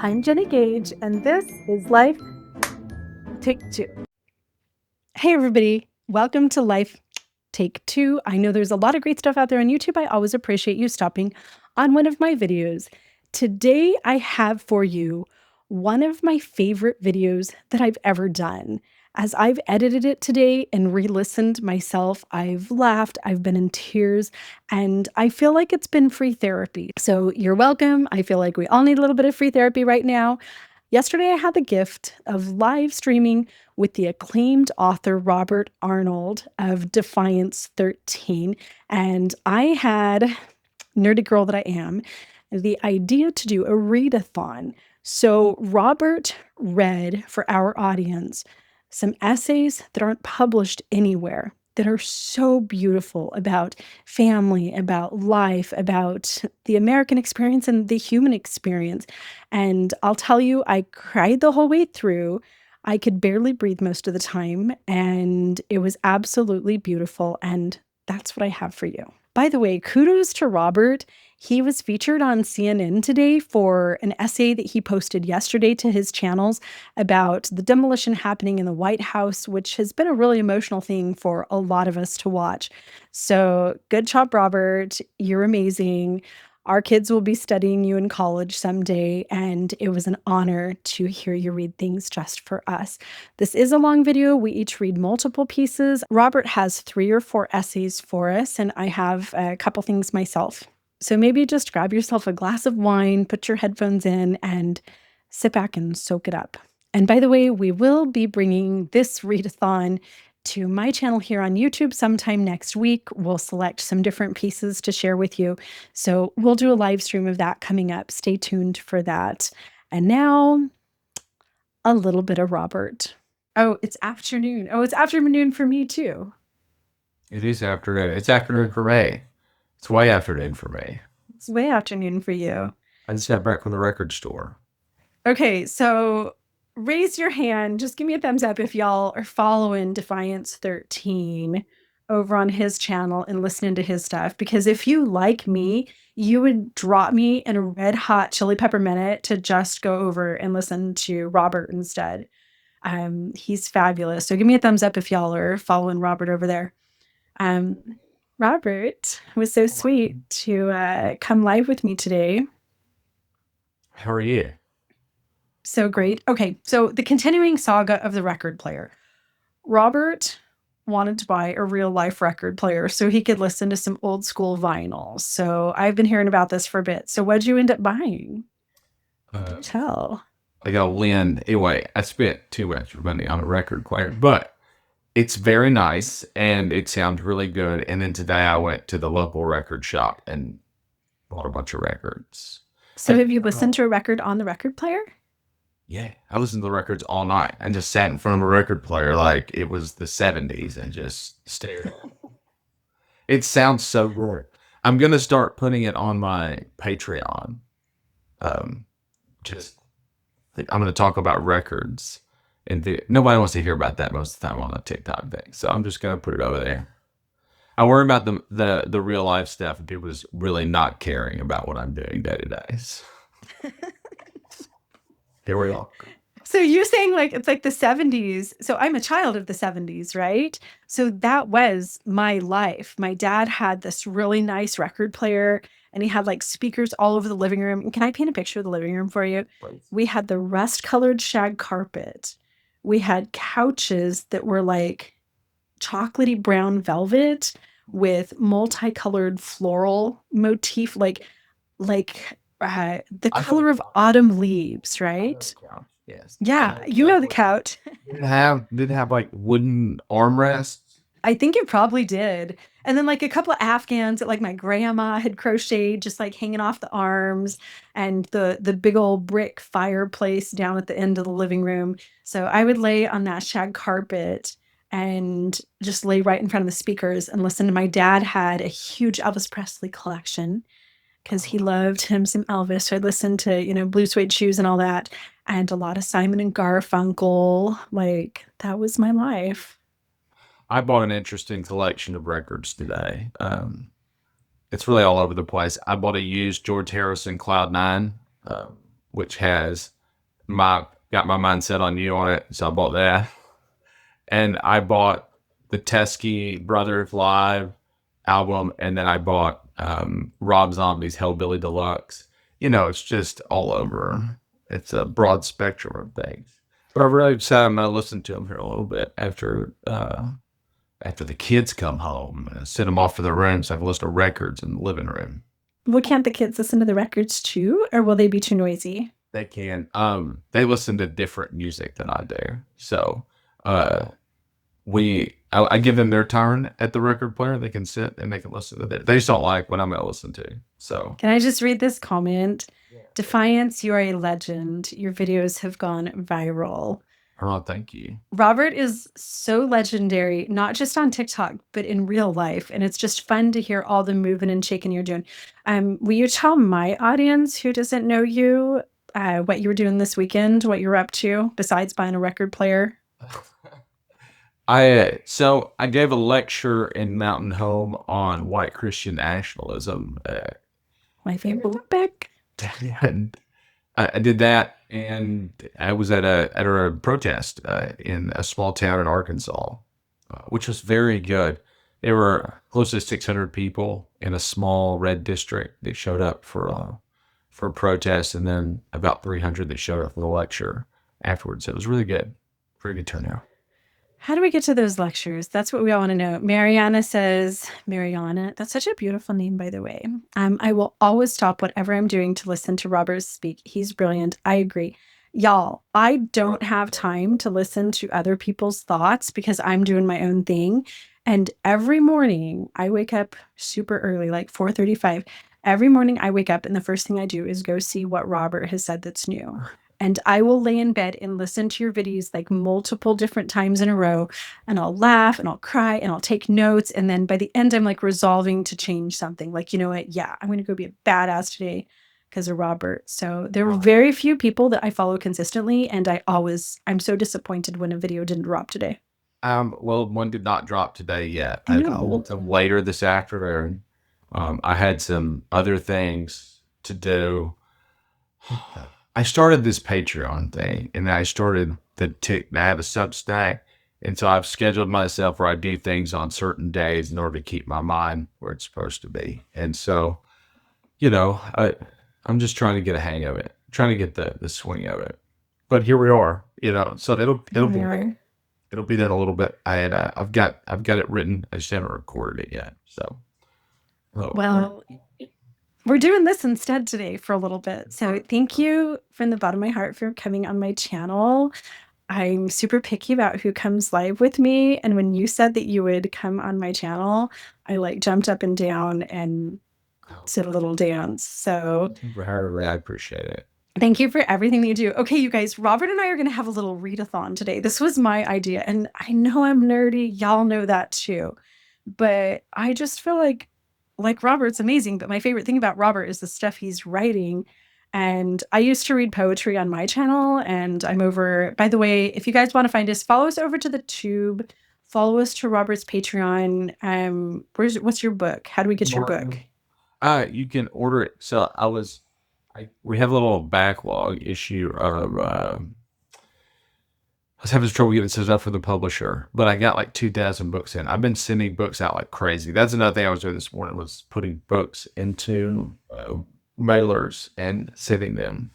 I'm Jenny Gage, and this is Life Take Two. Hey, everybody. Welcome to Life Take Two. I know there's a lot of great stuff out there on YouTube. I always appreciate you stopping on one of my videos. Today, I have for you one of my favorite videos that I've ever done. As I've edited it today and re-listened myself, I've laughed, I've been in tears, and I feel like it's been free therapy. So you're welcome. I feel like we all need a little bit of free therapy right now. Yesterday, I had the gift of live streaming with the acclaimed author Robert Arnold of Defiance 13. And I had, nerdy girl that I am, the idea to do a read-a-thon. So Robert read for our audience some essays that aren't published anywhere that are so beautiful about family, about life, about the American experience and the human experience. And I'll tell you, I cried the whole way through. I could barely breathe most of the time, and it was absolutely beautiful. And that's what I have for you. By the way, kudos to Robert. He was featured on CNN today for an essay that he posted yesterday to his channels about the demolition happening in the White House, which has been a really emotional thing for a lot of us to watch. So good job, Robert. You're amazing. Our kids will be studying you in college someday, and it was an honor to hear you read things just for us. This is a long video. We each read multiple pieces. Robert has 3 or 4 essays for us, and I have a couple things myself. So maybe just grab yourself a glass of wine, put your headphones in, and sit back and soak it up. And by the way, we will be bringing this read-a-thon to my channel here on YouTube sometime next week. We'll select some different pieces to share with you. So we'll do a live stream of that coming up. Stay tuned for that. And now, a little bit of Robert. Oh, it's afternoon. Oh, it's afternoon for me too. It is afternoon. It's afternoon for me. It's way afternoon for me. It's way afternoon for you. I just got back from the record store. Okay, so raise your hand. Just give me a thumbs up if y'all are following Defiance 13 over on his channel and listening to his stuff. Because if you like me, you would drop me in a red hot chili pepper minute to just go over and listen to Robert instead. He's fabulous. So give me a thumbs up if y'all are following Robert over there. Robert was so sweet to come live with me today. How are you? So great. Okay, so the continuing saga of the record player. Robert wanted to buy a real life record player so he could listen to some old school vinyl. So I've been hearing about this for a bit. So what'd you end up buying? Tell. I got Lynn. Anyway, I spent too much money on a record player, but it's very nice and it sounds really good. And then today I went to the local record shop and bought a bunch of records. So have you listened to a record on the record player? Yeah, I listened to the records all night and just sat in front of a record player like it was the 70s and just stared at it. It sounds so good. I'm going to start putting it on my Patreon. I'm going to talk about records. And nobody wants to hear about that most of the time on a TikTok thing. So I'm just going to put it over there. I worry about the real life stuff and people just really not caring about what I'm doing day to day. Here we are. So you're saying like it's like the 70s. So I'm a child of the 70s, right? So that was my life. My dad had this really nice record player and he had like speakers all over the living room. Can I paint a picture of the living room for you? Please. We had the rust-colored shag carpet. We had couches that were like chocolatey brown velvet with multicolored floral motif, like the color of autumn leaves, right? Yes. Yeah, you know the couch. Did it have like wooden armrests? I think it probably did. And then like a couple of Afghans that like my grandma had crocheted, just like hanging off the arms, and the big old brick fireplace down at the end of the living room. So I would lay on that shag carpet and just lay right in front of the speakers and listen to. My dad had a huge Elvis Presley collection because he loved him some Elvis. So I'd listen to, you know, Blue Suede Shoes and all that, and a lot of Simon and Garfunkel. Like, that was my life. I bought an interesting collection of records today. It's really all over the place. I bought a used George Harrison Cloud 9 which has got my mindset on you on it. So I bought that. And I bought the Teskey Brothers Live album, and then I bought Rob Zombie's Hellbilly Deluxe. It's just all over. It's a broad spectrum of things. But I really decided I'm going to listen to them here a little bit after the kids come home. And send them off to their rooms. I have a list of records in the living room. Well, can't the kids listen to the records too, or will they be too noisy? They can. They listen to different music than I do. So I give them their turn at the record player. They can sit and they can listen to it. They just don't like what I'm going to listen to. So can I just read this comment? Yeah. Defiance, you are a legend. Your videos have gone viral. Oh, thank you. Robert is so legendary, not just on TikTok, but in real life. And it's just fun to hear all the moving and shaking you're doing. Will you tell my audience who doesn't know you what you were doing this weekend, what you're up to besides buying a record player? I gave a lecture in Mountain Home on white Christian nationalism. My favorite topic. And I did that, and I was at a protest in a small town in Arkansas, which was very good. There were close to 600 people in a small red district that showed up for a protest, and then about 300 that showed up for the lecture afterwards. It was really good. Pretty good turnout. How do we get to those lectures? That's what we all want to know. Mariana says, Mariana, that's such a beautiful name, by the way. I will always stop whatever I'm doing to listen to Robert speak. He's brilliant. I agree. Y'all, I don't have time to listen to other people's thoughts because I'm doing my own thing. And every morning I wake up super early, like 4:35. Every morning I wake up and the first thing I do is go see what Robert has said that's new. And I will lay in bed and listen to your videos like multiple different times in a row. And I'll laugh and I'll cry and I'll take notes. And then by the end, I'm like resolving to change something. Like, you know what? Yeah, I'm going to go be a badass today because of Robert. So there were very few people that I follow consistently. And I'm so disappointed when a video didn't drop today. Well, one did not drop today yet. I will later this afternoon. I had some other things to do. I started this Patreon thing, and I started I have a substack, and so I've scheduled myself where I do things on certain days in order to keep my mind where it's supposed to be. And so, I'm just trying to get a hang of it, trying to get the swing of it. But here we are, so it'll be done in a little bit. I've got it written. I just haven't recorded it yet. So, well. We're doing this instead today for a little bit. So thank you from the bottom of my heart for coming on my channel. I'm super picky about who comes live with me. And when you said that you would come on my channel, I jumped up and down and did a little dance. So I appreciate it. Thank you for everything that you do. Okay, you guys, Robert and I are going to have a little read-a-thon today. This was my idea. And I know I'm nerdy. Y'all know that too. But I just feel like Robert's amazing, but my favorite thing about Robert is the stuff he's writing. And I used to read poetry on my channel, and I'm over, by the way, if you guys want to find us, follow us over to the tube, follow us to Robert's Patreon. What's your book? How do we get your book? You can order it. So we have a little backlog issue of, I was having trouble getting set up for the publisher, but I got like 2,000 books in. I've been sending books out like crazy. That's another thing I was doing this morning, was putting books into mailers and sending them.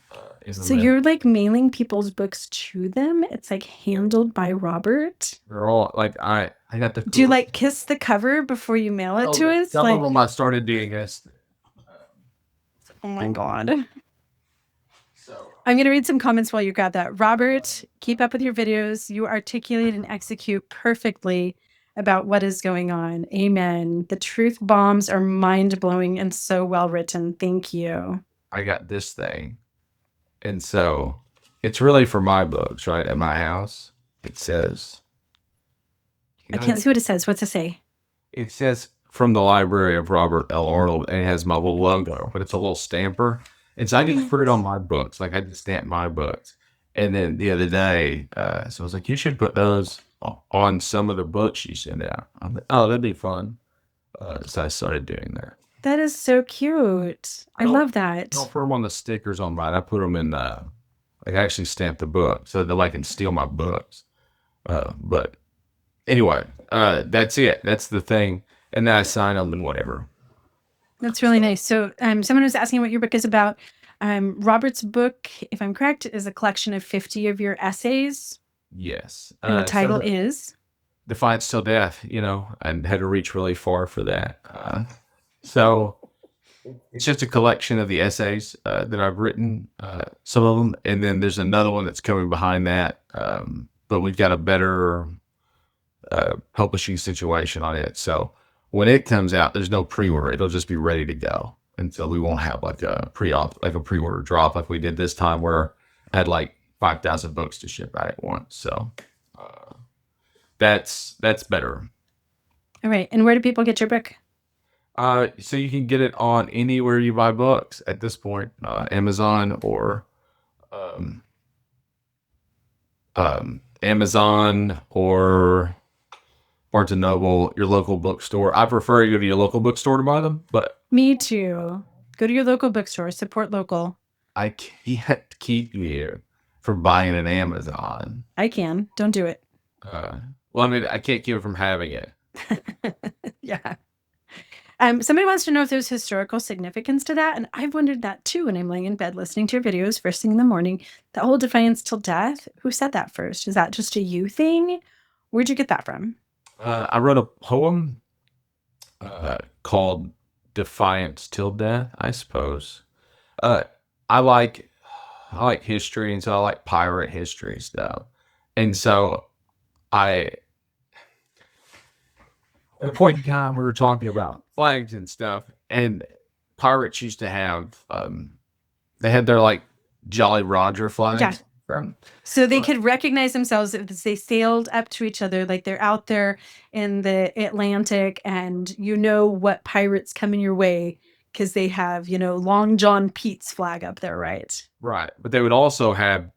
So you're like mailing people's books to them? It's like handled by Robert? They're all like, I got the... Do you kiss the cover before you mail it to us? Some of them I started doing this. Oh my God. I'm going to read some comments while you grab that. Robert, keep up with your videos. You articulate and execute perfectly about what is going on. Amen. The truth bombs are mind-blowing and so well written. Thank you. I got this thing. And so it's really for my books, right? At my house. It says... I can't see what it says. What's it say? It says, from the library of Robert L. Arnold, and it has my little logo, but it's a little stamper. And so I just put it on my books. I just stamp my books. And then the other day, so I was like, you should put those on some of the books you send out. I'm like, oh, that'd be fun. So I started doing that. That is so cute. I love that. I don't put them on the stickers on mine. I put them in, like, I actually stamp the book so that I can steal my books. But anyway, that's it. That's the thing. And then I sign them and whatever. That's really nice. So, someone was asking what your book is about. Robert's book, if I'm correct, is a collection of 50 of your essays. Yes. And the title is Defiance Till Death, I had to reach really far for that. So it's just a collection of the essays that I've written, some of them, and then there's another one that's coming behind that. But we've got a better publishing situation on it. So when it comes out, there's no pre-order. It'll just be ready to go. And so we won't have like a pre-order drop like we did this time where I had like 5,000 books to ship out at once. So that's better. all right. And where do people get your book? So you can get it on anywhere you buy books at this point, Amazon or Amazon or Barnes and Noble, your local bookstore. I prefer you go to your local bookstore to buy them, but Me too. Go to your local bookstore, support local. I can't keep you from buying an Amazon. I can. Don't do it. Well, I mean, I can't keep you from having it. Yeah. Somebody wants to know if there's historical significance to that. And I've wondered that too when I'm laying in bed listening to your videos first thing in the morning. The whole defiance till death. Who said that first? Is that just a you thing? Where'd you get that from? I wrote a poem called Defiance Till Death, I suppose. I like history, and so I like pirate history stuff. And so at a point in time we were talking about flags and stuff, and pirates used to have they had their like Jolly Roger flags. Yeah. So they could recognize themselves as they sailed up to each other, like they're out there in the Atlantic, and what pirates coming your way because they have, Long John Pete's flag up there, right? Right, but they would also have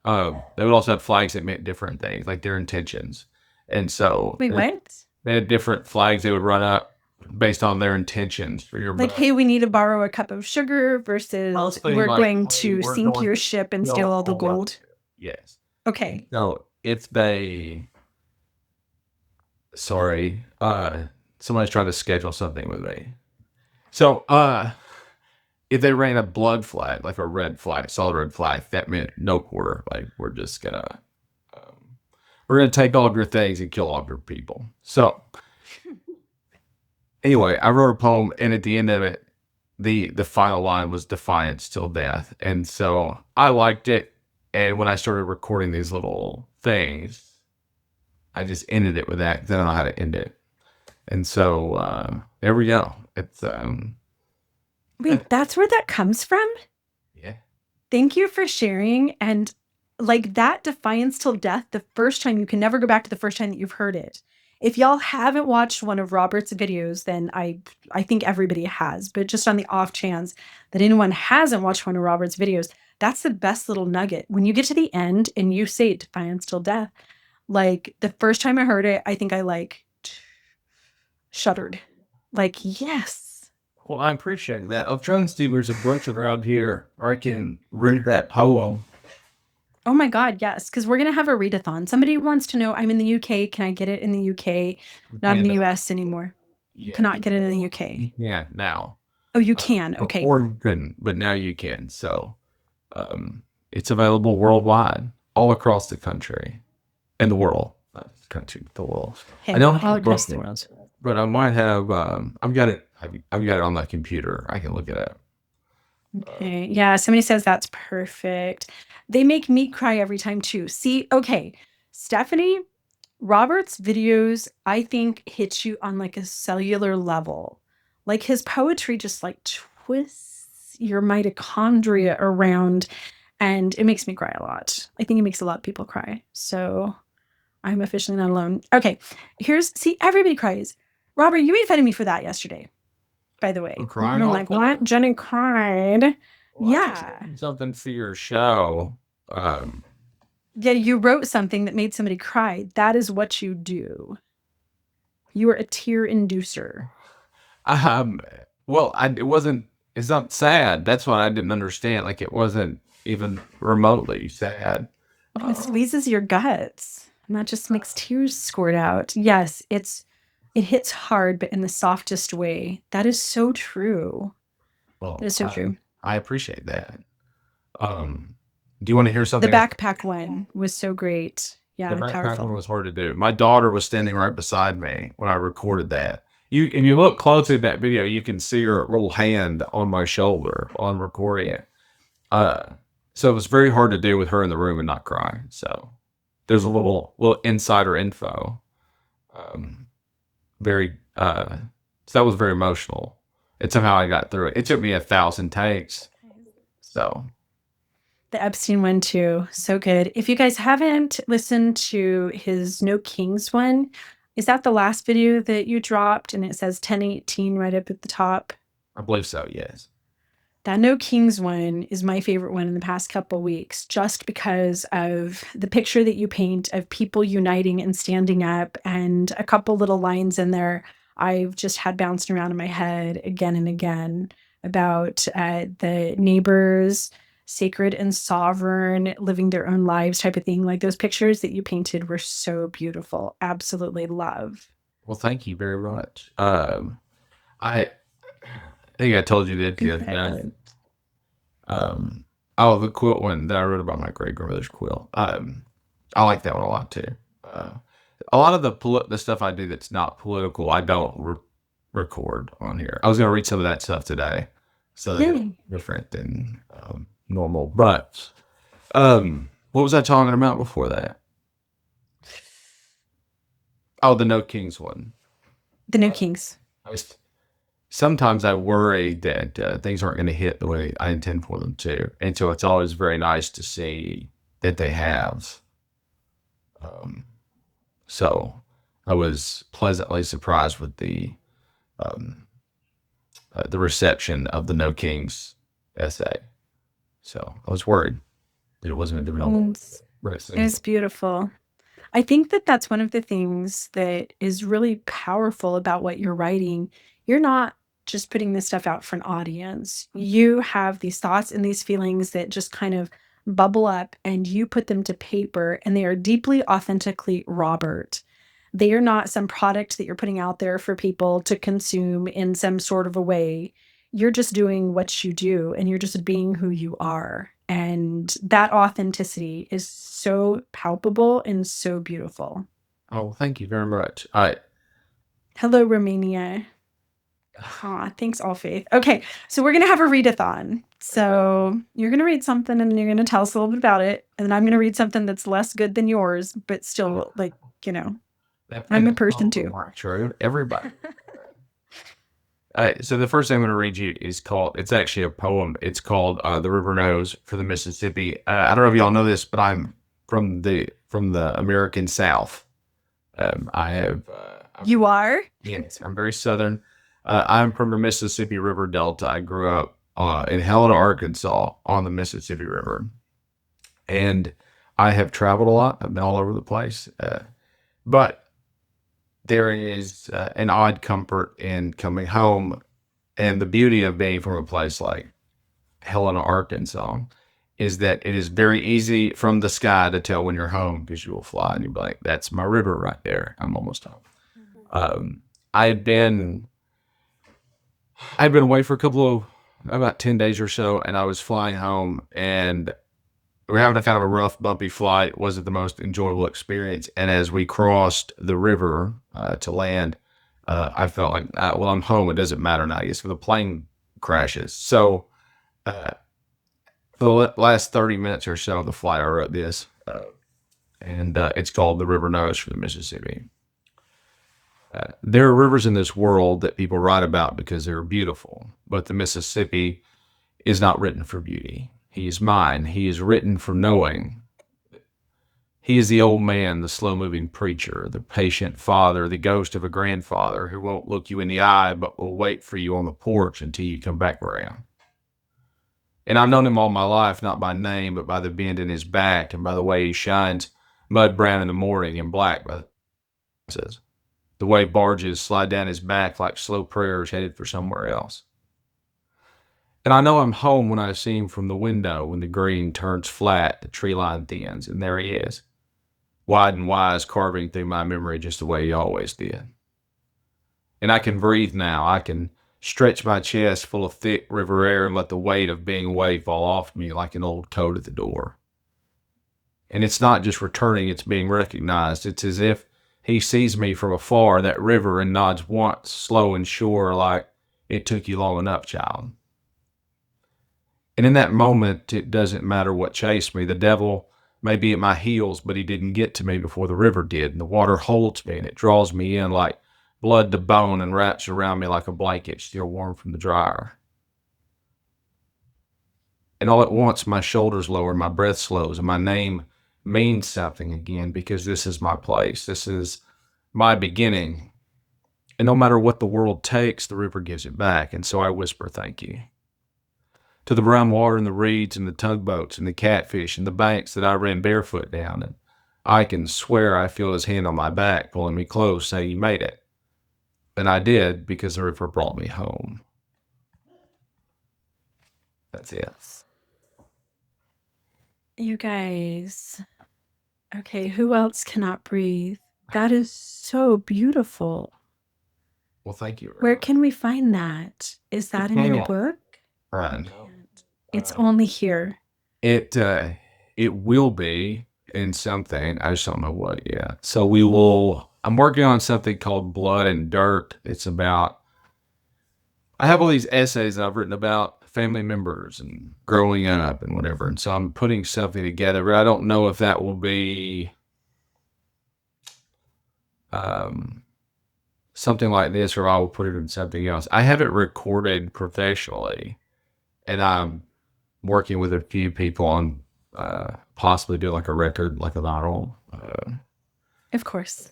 flags that meant different things, like their intentions, and so Wait, what? They had different flags they would run up based on their intentions for your Like, book. hey, we need to borrow a cup of sugar versus Mostly we're like, going hey, to we're sink going your to ship and kill steal all the all gold. Yes. Okay. No, if they, sorry, somebody's trying to schedule something with me. So, if they ran a blood flag, like a red flag, solid red flag, that meant no quarter. Like we're gonna take all of your things and kill all of your people. So, anyway, I wrote a poem, and at the end of it, the final line was "Defiance Till Death," and so I liked it. And when I started recording these little things, I just ended it with that because I don't know how to end it. And so there we go. It's Wait, that's where that comes from? yeah. Thank you for sharing. And like that defiance till death, the first time, you can never go back to the first time that you've heard it. If y'all haven't watched one of Robert's videos, then I think everybody has, but just on the off chance that anyone hasn't watched one of Robert's videos, that's the best little nugget. When you get to the end and you say defiance till death, like the first time I heard it, I think I like shuddered. Like, yes. Well, I appreciate that. I'm trying to see there's a bunch around here, or I can read that poem. Oh my God, yes. Because we're going to have a read-a-thon. Somebody wants to know, I'm in the UK. Can I get it in the UK? Not in the US anymore. You cannot get it in the UK. Yeah, now. Oh, you can. Okay. Before you couldn't, but now you can. So it's available worldwide, all across the country and the world. Not the country, the world. Hey, I don't all have across books, the world. but I might have. I've got it on my computer. I can look it up. Okay. Yeah, somebody says that's perfect. They make me cry every time too. See, okay, Stephanie, Robert's videos, I think, hit you on like a cellular level. Like his poetry just like twists your mitochondria around, and it makes me cry a lot. I think it makes a lot of people cry. So I'm officially not alone. Okay, see, everybody cries. Robert, you made fun of me for that yesterday, by the way. Crying? I'm like, what? Jenny cried. Well, Yeah. something for your show. Yeah, you wrote something that made somebody cry. That is what you do. You are a tear inducer. Well, it wasn't. It's not sad. That's what I didn't understand. Like, it wasn't even remotely sad. It squeezes your guts, and that just makes tears squirt out. Yes, it hits hard, but in the softest way. That is so true. That Well, is so true. I appreciate that. Um, do you want to hear The something? backpack one was so great. The Yeah, backpack one powerful. was hard to do. My daughter was standing right beside me when I recorded that. If you look closely at that video, you can see her little hand on my shoulder while I'm recording it. So it was very hard to do with her in the room and not cry. So there's a little insider info. Very so that was very emotional. And somehow I got through it. It took me 1,000 takes. So The Epstein one too. So good. If you guys haven't listened to his No Kings one, is that the last video that you dropped? And it says 1018 right up at the top. I believe so, yes. That No Kings one is my favorite one in the past couple weeks, just because of the picture that you paint of people uniting and standing up, and a couple little lines in there I've just had bouncing around in my head again and again about the neighbors, sacred and sovereign, living their own lives type of thing. Like, those pictures that you painted were so beautiful. Absolutely love. Well, thank you very much. I think I told you that the other day. The quilt one that I wrote about my great grandmother's quilt. I like that one a lot too. A lot of the stuff I do that's not political, I don't record on here. I was going to read some of that stuff today, so that's different than normal. But what was I talking about before that? Oh, the No Kings one. The No Kings. Sometimes I worry that things aren't going to hit the way I intend for them to. And so it's always very nice to see that they have. So I was pleasantly surprised with the reception of the No Kings essay. So I was worried that it wasn't going to develop. It's beautiful. I think that that's one of the things that is really powerful about what you're writing. You're not just putting this stuff out for an audience. You have these thoughts and these feelings that just kind of bubble up, and you put them to paper, and they are deeply, authentically Robert. They are not some product that you're putting out there for people to consume in some sort of a way. You're just doing what you do, and you're just being who you are. And that authenticity is so palpable and so beautiful. Oh, thank you very much. Hello, Romania. Thanks, All Faith. Okay, so we're going to have a read-a-thon. So you're going to read something, and then you're going to tell us a little bit about it. And then I'm going to read something that's less good than yours, but still, like, I'm a person too. True. Everybody. So the first thing I'm going to read you it's actually a poem. It's called The River Knows for the Mississippi. I don't know if y'all know this, but I'm from the American South. You are? Yes, I'm very Southern. I'm from the Mississippi River Delta. I grew up in Helena, Arkansas on the Mississippi River. And I have traveled a lot. I've been all over the place. But there is an odd comfort in coming home, and the beauty of being from a place like Helena, Arkansas, is that it is very easy from the sky to tell when you're home, because you will fly and you'll be like, that's my river right there. I'm almost home. I'd been away for about 10 days or so, and I was flying home, and we were having a kind of a rough, bumpy flight. It wasn't the most enjoyable experience. And as we crossed the river to land, I felt like, well, I'm home. It doesn't matter now. Yes, the plane crashes. So for the last 30 minutes or so of the flight, I wrote this. And it's called The River Knows for the Mississippi. There are rivers in this world that people write about because they're beautiful, but the Mississippi is not written for beauty. He is mine. He is written for knowing. He is the old man, the slow-moving preacher, the patient father, the ghost of a grandfather who won't look you in the eye but will wait for you on the porch until you come back around. And I've known him all my life, not by name, but by the bend in his back and by the way he shines mud brown in the morning and black by the way barges slide down his back like slow prayers headed for somewhere else. And I know I'm home when I see him from the window, when the green turns flat, the tree line thins, and there he is, wide and wise, carving through my memory just the way he always did. And I can breathe now. I can stretch my chest full of thick river air and let the weight of being away fall off me like an old coat at the door. And it's not just returning, it's being recognized. It's as if he sees me from afar, that river, and nods once, slow and sure, like, it took you long enough, child. And in that moment, it doesn't matter what chased me. The devil may be at my heels, but he didn't get to me before the river did. And the water holds me and it draws me in like blood to bone and wraps around me like a blanket still warm from the dryer. And all at once, my shoulders lower, my breath slows, and my name means something again, because this is my place. This is my beginning. And no matter what the world takes, the river gives it back. And so I whisper, thank you. To the brown water and the reeds and the tugboats and the catfish and the banks that I ran barefoot down. And I can swear I feel his hand on my back, pulling me close, saying, you made it. And I did, because the river brought me home. That's it. You guys. Okay, who else cannot breathe? That is so beautiful. Well, thank you. Where can we find that? Is that in your book? Right. It's only here. It will be in something. I just don't know what yet. So we will. I'm working on something called Blood and Dirt. It's about. I have all these essays that I've written about family members and growing up and whatever, and so I'm putting something together. But I don't know if that will be something like this, or I will put it in something else. I have it recorded professionally, and I'm working with a few people on possibly do like a record, like a vinyl. Of course.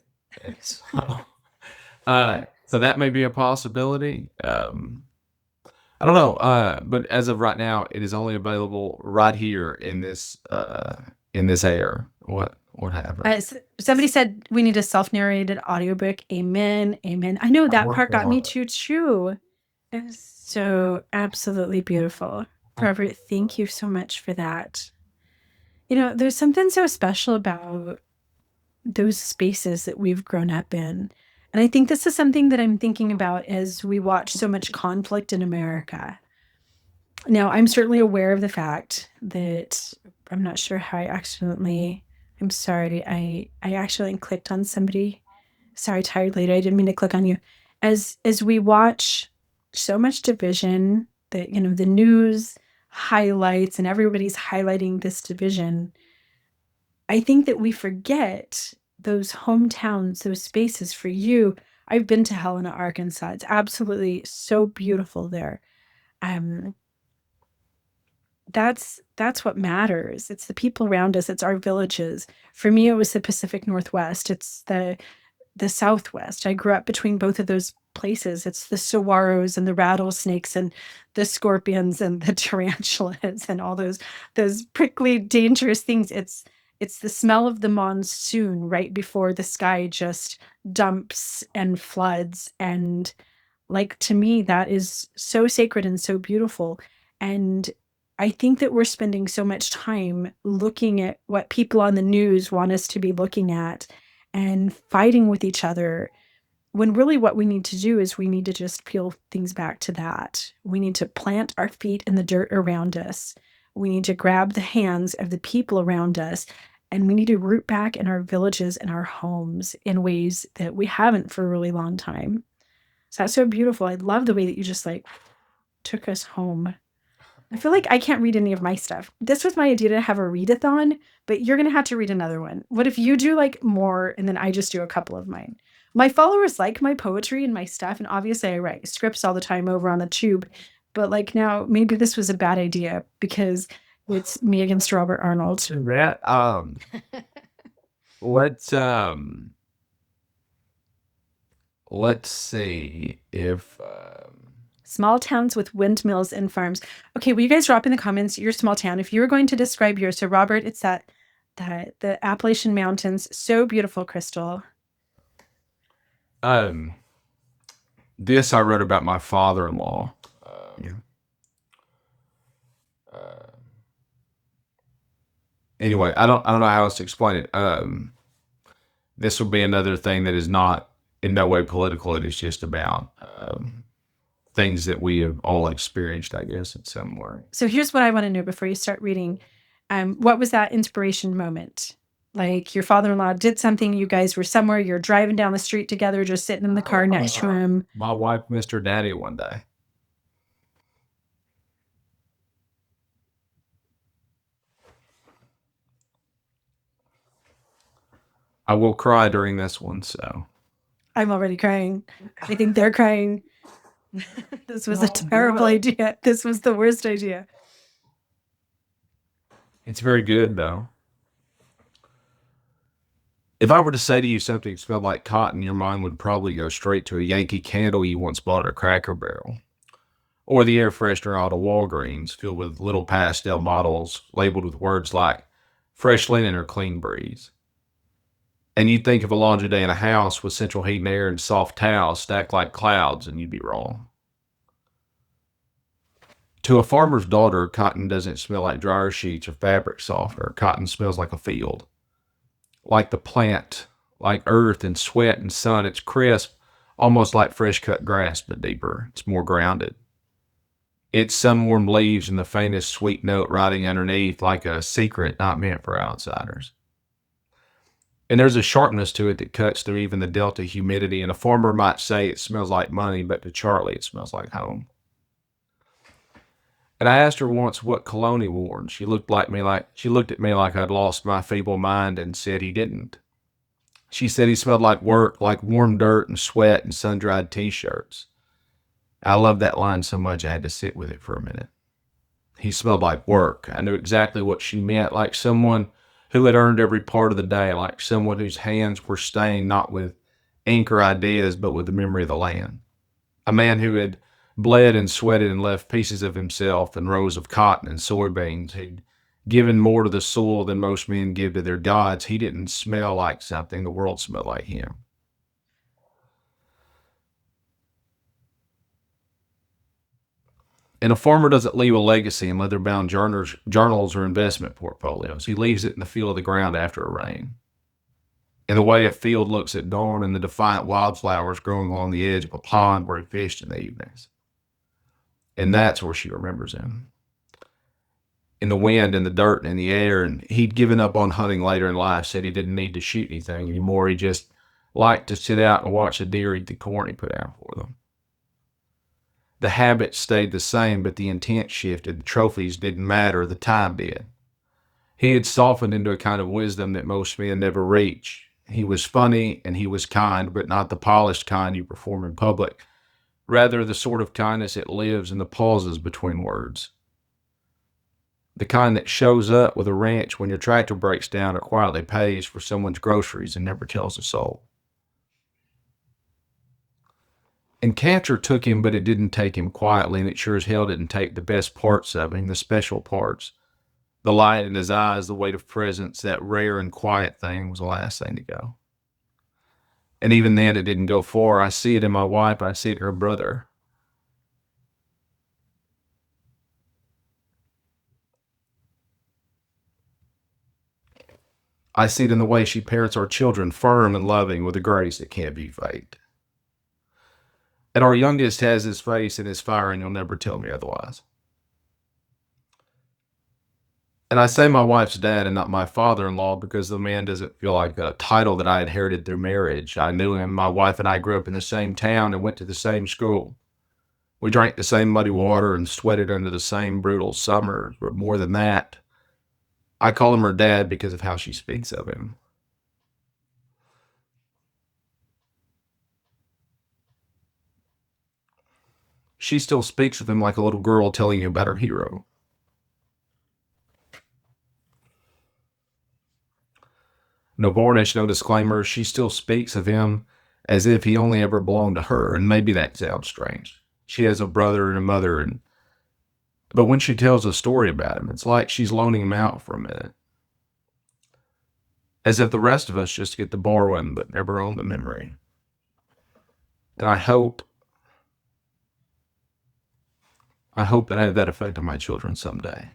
So that may be a possibility. I don't know, but as of right now, it is only available right here in this air. What happened? Somebody said we need a self-narrated audiobook. Amen. Amen. I know that part got me too. It was so absolutely beautiful. Robert, thank you so much for that. You know, there's something so special about those spaces that we've grown up in. And I think this is something that I'm thinking about as we watch so much conflict in America. Now, I'm certainly aware of the fact that I'm not sure how I'm sorry, I actually clicked on somebody. Sorry, tired lady, I didn't mean to click on you. As we watch so much division, that, you know, the news highlights and everybody's highlighting this division, I think that we forget those hometowns, those spaces. For you, I've been to Helena, Arkansas. It's absolutely so beautiful there. That's what matters. It's the people around us. It's our villages. For me, it was the Pacific Northwest. It's the Southwest. I grew up between both of those places. It's the saguaros and the rattlesnakes and the scorpions and the tarantulas and all those prickly, dangerous things. It's the smell of the monsoon right before the sky just dumps and floods. And like, to me, that is so sacred and so beautiful. And I think that we're spending so much time looking at what people on the news want us to be looking at and fighting with each other, when really what we need to do is we need to just peel things back to that. We need to plant our feet in the dirt around us. We need to grab the hands of the people around us, and we need to root back in our villages and our homes in ways that we haven't for a really long time. So that's so beautiful. I love the way that you just like took us home. I feel like I can't read any of my stuff. This was my idea to have a read-a-thon, but you're going to have to read another one. What if you do like more and then I just do a couple of mine? My followers like my poetry and my stuff, and obviously I write scripts all the time over on the tube, but like now maybe this was a bad idea because it's me against Robert Arnold. Let's see if small towns with windmills and farms. Okay, will you guys drop in the comments your small town if you were going to describe yours? So Robert, it's that the Appalachian Mountains, so beautiful, Crystal. This I wrote about my father-in-law. Anyway, I don't know how else to explain it. This will be another thing that is not in no way political. It is just about things that we have all experienced, I guess, in some way. So here's what I want to know before you start reading. What was that inspiration moment? Like your father-in-law did something, you guys were somewhere, you're driving down the street together, just sitting in the car next to him. My wife missed her daddy one day. I will cry during this one, so. I'm already crying. I think they're crying. This was a terrible idea. This was the worst idea. It's very good, though. If I were to say to you something that smelled like cotton, your mind would probably go straight to a Yankee Candle you once bought at a Cracker Barrel, or the air freshener out of Walgreens filled with little pastel bottles labeled with words like fresh linen or clean breeze. And you'd think of a laundry day in a house with central heat and air and soft towels stacked like clouds, and you'd be wrong. To a farmer's daughter, cotton doesn't smell like dryer sheets or fabric softener. Cotton smells like a field. Like the plant, like earth and sweat and sun. It's crisp, almost like fresh cut grass, but deeper. It's more grounded. It's sun warm leaves and the faintest sweet note riding underneath like a secret not meant for outsiders. And there's a sharpness to it that cuts through even the delta humidity. And a farmer might say it smells like money, but to Charlie it smells like home. And I asked her once what cologne he wore, and she looked at me like I'd lost my feeble mind and said he didn't. She said he smelled like work, like warm dirt and sweat and sun-dried t-shirts. I loved that line so much I had to sit with it for a minute. He smelled like work. I knew exactly what she meant, like someone who had earned every part of the day, like someone whose hands were stained not with ink or ideas, but with the memory of the land. A man who had bled and sweated and left pieces of himself and rows of cotton and soybeans. He'd given more to the soil than most men give to their gods. He didn't smell like something. The world smelled like him. And a farmer doesn't leave a legacy in leather-bound journals or investment portfolios. He leaves it in the feel of the ground after a rain. In the way a field looks at dawn and the defiant wildflowers growing along the edge of a pond where he fished in the evenings. And that's where she remembers him. In the wind and the dirt and the air, and he'd given up on hunting later in life, said he didn't need to shoot anything anymore. He just liked to sit out and watch the deer eat the corn he put out for them. The habits stayed the same, but the intent shifted. The trophies didn't matter, the time did. He had softened into a kind of wisdom that most men never reach. He was funny and he was kind, but not the polished kind you perform in public. Rather, the sort of kindness that lives in the pauses between words. The kind that shows up with a wrench when your tractor breaks down or quietly pays for someone's groceries and never tells a soul. And cancer took him, but it didn't take him quietly, and it sure as hell didn't take the best parts of him, the special parts. The light in his eyes, the weight of presence, that rare and quiet thing was the last thing to go. And even then, it didn't go far. I see it in my wife. I see it in her brother. I see it in the way she parents our children, firm and loving with a grace that can't be faked. And our youngest has his face and his fire, and you'll never tell me otherwise. And I say my wife's dad and not my father-in-law because the man doesn't feel like a title that I inherited through marriage. I knew him. My wife and I grew up in the same town and went to the same school. We drank the same muddy water and sweated under the same brutal summers, but more than that, I call him her dad because of how she speaks of him. She still speaks of him like a little girl telling you about her hero. No varnish, no disclaimer. She still speaks of him as if he only ever belonged to her, and maybe that sounds strange. She has a brother and a mother, but when she tells a story about him, it's like she's loaning him out for a minute. As if the rest of us just get to borrow him, but never own the memory. And I hope that I have that effect on my children someday.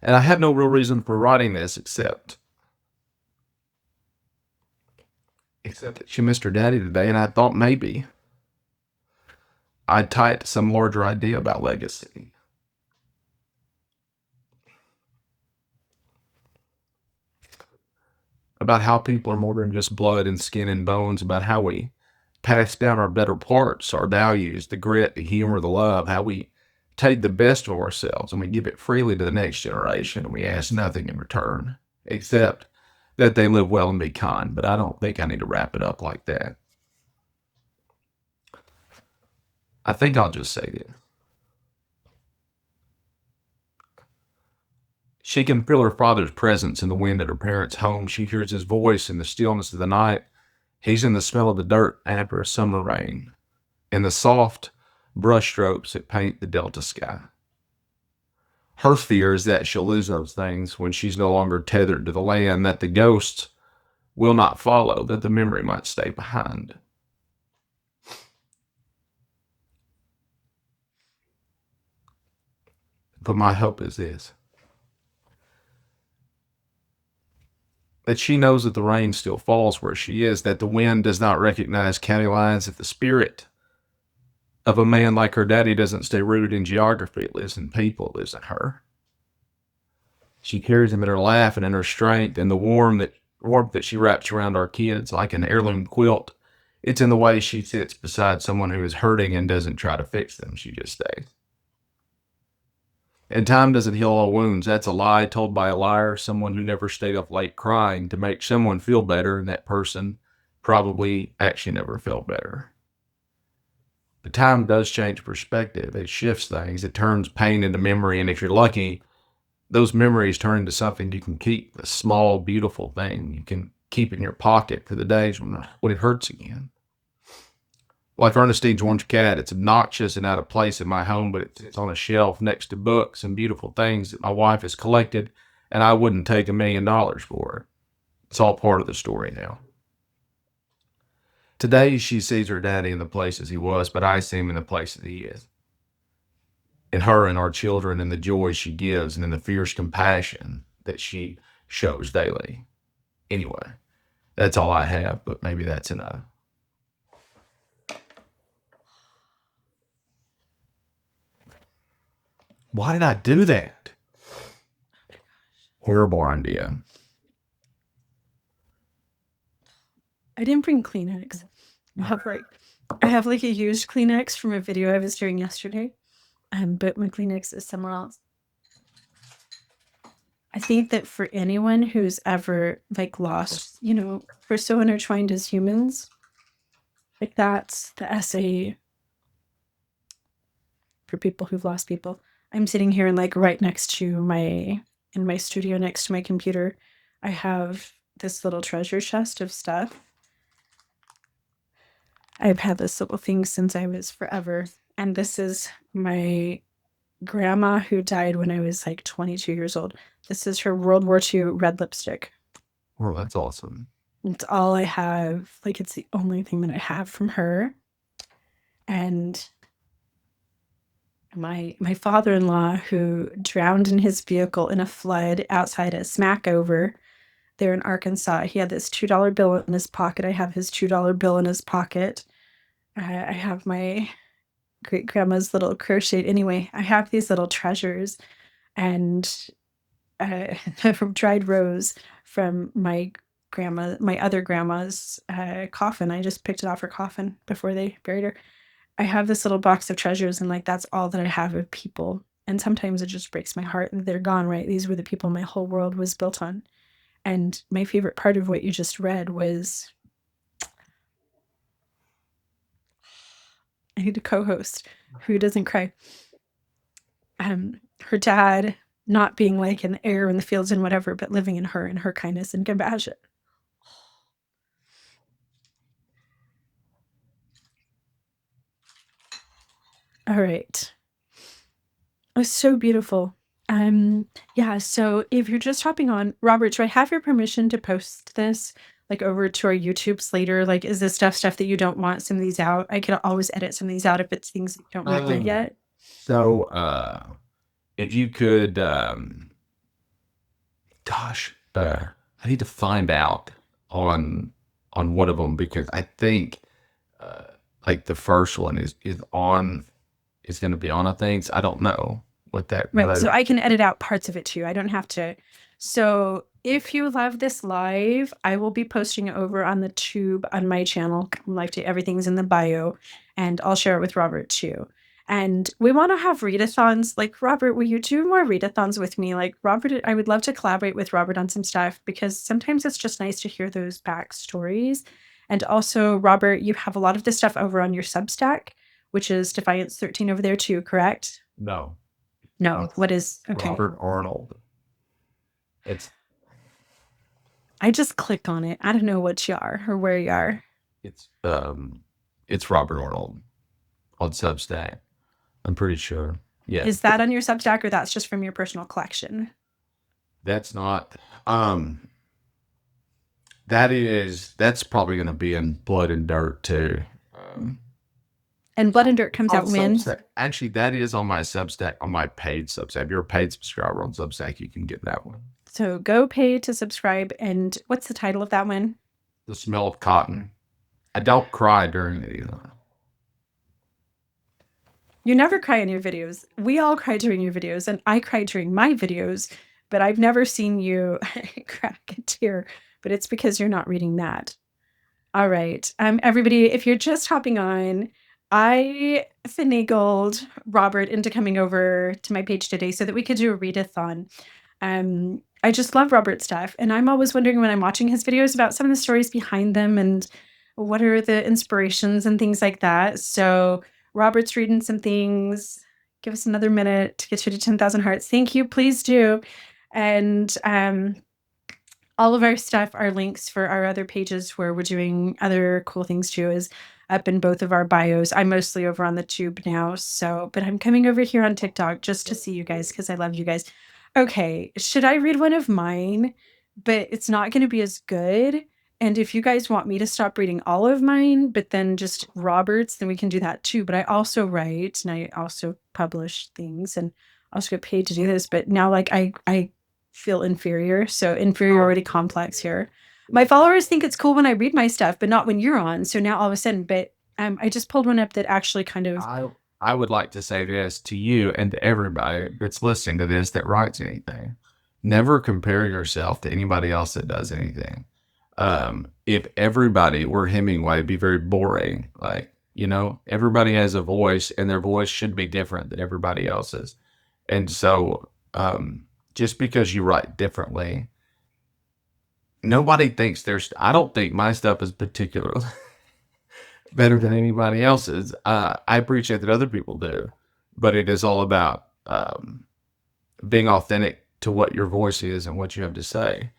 And I had no real reason for writing this except that she missed her daddy today, and I thought maybe I'd tie it to some larger idea about legacy. About how people are more than just blood and skin and bones, about how we pass down our better parts, our values, the grit, the humor, the love, how we take the best of ourselves and we give it freely to the next generation, and we ask nothing in return except that they live well and be kind. But I don't think I need to wrap it up like that. I think I'll just say this. She can feel her father's presence in the wind at her parents' home. She hears his voice in the stillness of the night. He's in the smell of the dirt after a summer rain, in the soft brush strokes that paint the Delta sky. Her fear is that she'll lose those things when she's no longer tethered to the land, that the ghosts will not follow, that the memory might stay behind. But my hope is this: that she knows that the rain still falls where she is, that the wind does not recognize county lines, that the spirit of a man like her daddy doesn't stay rooted in geography. It lives in people, it lives in her. She carries him in her laugh and in her strength, and the warmth that she wraps around our kids like an heirloom quilt. It's in the way she sits beside someone who is hurting and doesn't try to fix them. She just stays. And time doesn't heal all wounds. That's a lie told by a liar, someone who never stayed up late crying to make someone feel better, and that person probably actually never felt better. But time does change perspective. It shifts things. It turns pain into memory, and if you're lucky, those memories turn into something you can keep, a small, beautiful thing you can keep in your pocket for the days when it hurts again. Like Ernestine's orange cat, it's obnoxious and out of place in my home, but it's on a shelf next to books and beautiful things that my wife has collected, and I wouldn't take $1 million for it. It's all part of the story now. Today, she sees her daddy in the places he was, but I see him in the places he is. In her and our children, and the joy she gives, and in the fierce compassion that she shows daily. Anyway, that's all I have, but maybe that's enough. Why did I do that? Horrible idea. I didn't bring Kleenex. I have like a used Kleenex from a video I was doing yesterday, but my Kleenex is somewhere else. I think that for anyone who's ever like lost, we're so intertwined as humans. Like that's the essay for people who've lost people. I'm sitting here and like right next to in my studio next to my computer, I have this little treasure chest of stuff. I've had this little thing since I was forever. And this is my grandma who died when I was like 22 years old. This is her World War II red lipstick. Oh, that's awesome. It's all I have. Like it's the only thing that I have from her. And my father-in-law, who drowned in his vehicle in a flood outside of Smackover there in Arkansas, he had this $2 bill in his pocket. I have his $2 bill in his pocket. I have my great grandma's little crochet. Anyway, I have these little treasures, and from dried rose from my other grandma's coffin. I just picked it off her coffin before they buried her. I have this little box of treasures, and like that's all that I have of people. And sometimes it just breaks my heart that they're gone, right? These were the people my whole world was built on. And my favorite part of what you just read was, I need a co-host who doesn't cry. Her dad not being like in the air in the fields and whatever, but living in her and her kindness and compassion. All right. It was so beautiful. Yeah, so if you're just hopping on, Robert, do I have your permission to post this like over to our YouTubes later? Like, is this stuff that you don't want some of these out? I can always edit some of these out if it's things that you don't want read yet. So, if you could gosh, I need to find out on one of them, because I think like the first one is going to be on, I think. I don't know what that. Right. So I can edit out parts of it too. I don't have to. So if you love this live, I will be posting it over on the tube on my channel. Live to everything's in the bio, and I'll share it with Robert too. And we want to have readathons. Like, Robert, will you do more readathons with me? Like, Robert, I would love to collaborate with Robert on some stuff, because sometimes it's just nice to hear those backstories. And also, Robert, you have a lot of this stuff over on your Substack, which is Defiance 13 over there too, correct? No. No, what is okay? Robert Arnold. I just click on it. I don't know what you are or where you are. It's Robert Arnold on Substack. I'm pretty sure. Yeah. Is that on your Substack, or that's just from your personal collection? That's not. That's probably going to be in Blood and Dirt too. And Blood and Dirt comes out when? Substack. Actually, that is on my Substack, on my paid Substack. If you're a paid subscriber on Substack, you can get that one. So go pay to subscribe. And what's the title of that one? The Smell of Cotton. I don't cry during it either. You never cry in your videos. We all cry during your videos, and I cry during my videos, but I've never seen you crack a tear, but it's because you're not reading that. All right. Everybody, if you're just hopping on, I finagled Robert into coming over to my page today so that we could do a readathon. I just love Robert's stuff, and I'm always wondering when I'm watching his videos about some of the stories behind them and what are the inspirations and things like that. So Robert's reading some things. Give us another minute to get you to 10,000 hearts. Thank you. Please do. And all of our stuff, our links for our other pages where we're doing other cool things too, is up in both of our bios. I'm mostly over on the tube now, but I'm coming over here on TikTok just to see you guys, because I love you guys. Okay, should I read one of mine? But it's not going to be as good. And if you guys want me to stop reading all of mine, but then just Robert's, then we can do that too. But I also write, and I also publish things, and I also get paid to do this. But now, like, I feel inferior. So inferiority complex here. My followers think it's cool when I read my stuff, but not when you're on. So now all of a sudden, but I just pulled one up that actually kind of. I would like to say this to you and to everybody that's listening to this that writes anything. Never compare yourself to anybody else that does anything. If everybody were Hemingway, it'd be very boring. Like, everybody has a voice, and their voice should be different than everybody else's. And so, just because you write differently, nobody thinks I don't think my stuff is particularly better than anybody else's. I appreciate that other people do, but it is all about being authentic to what your voice is and what you have to say.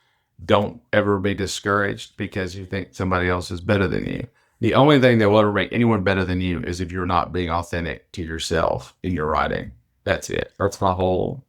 Don't ever be discouraged because you think somebody else is better than you. The only thing that will ever make anyone better than you is if you're not being authentic to yourself in your writing. That's it. That's my whole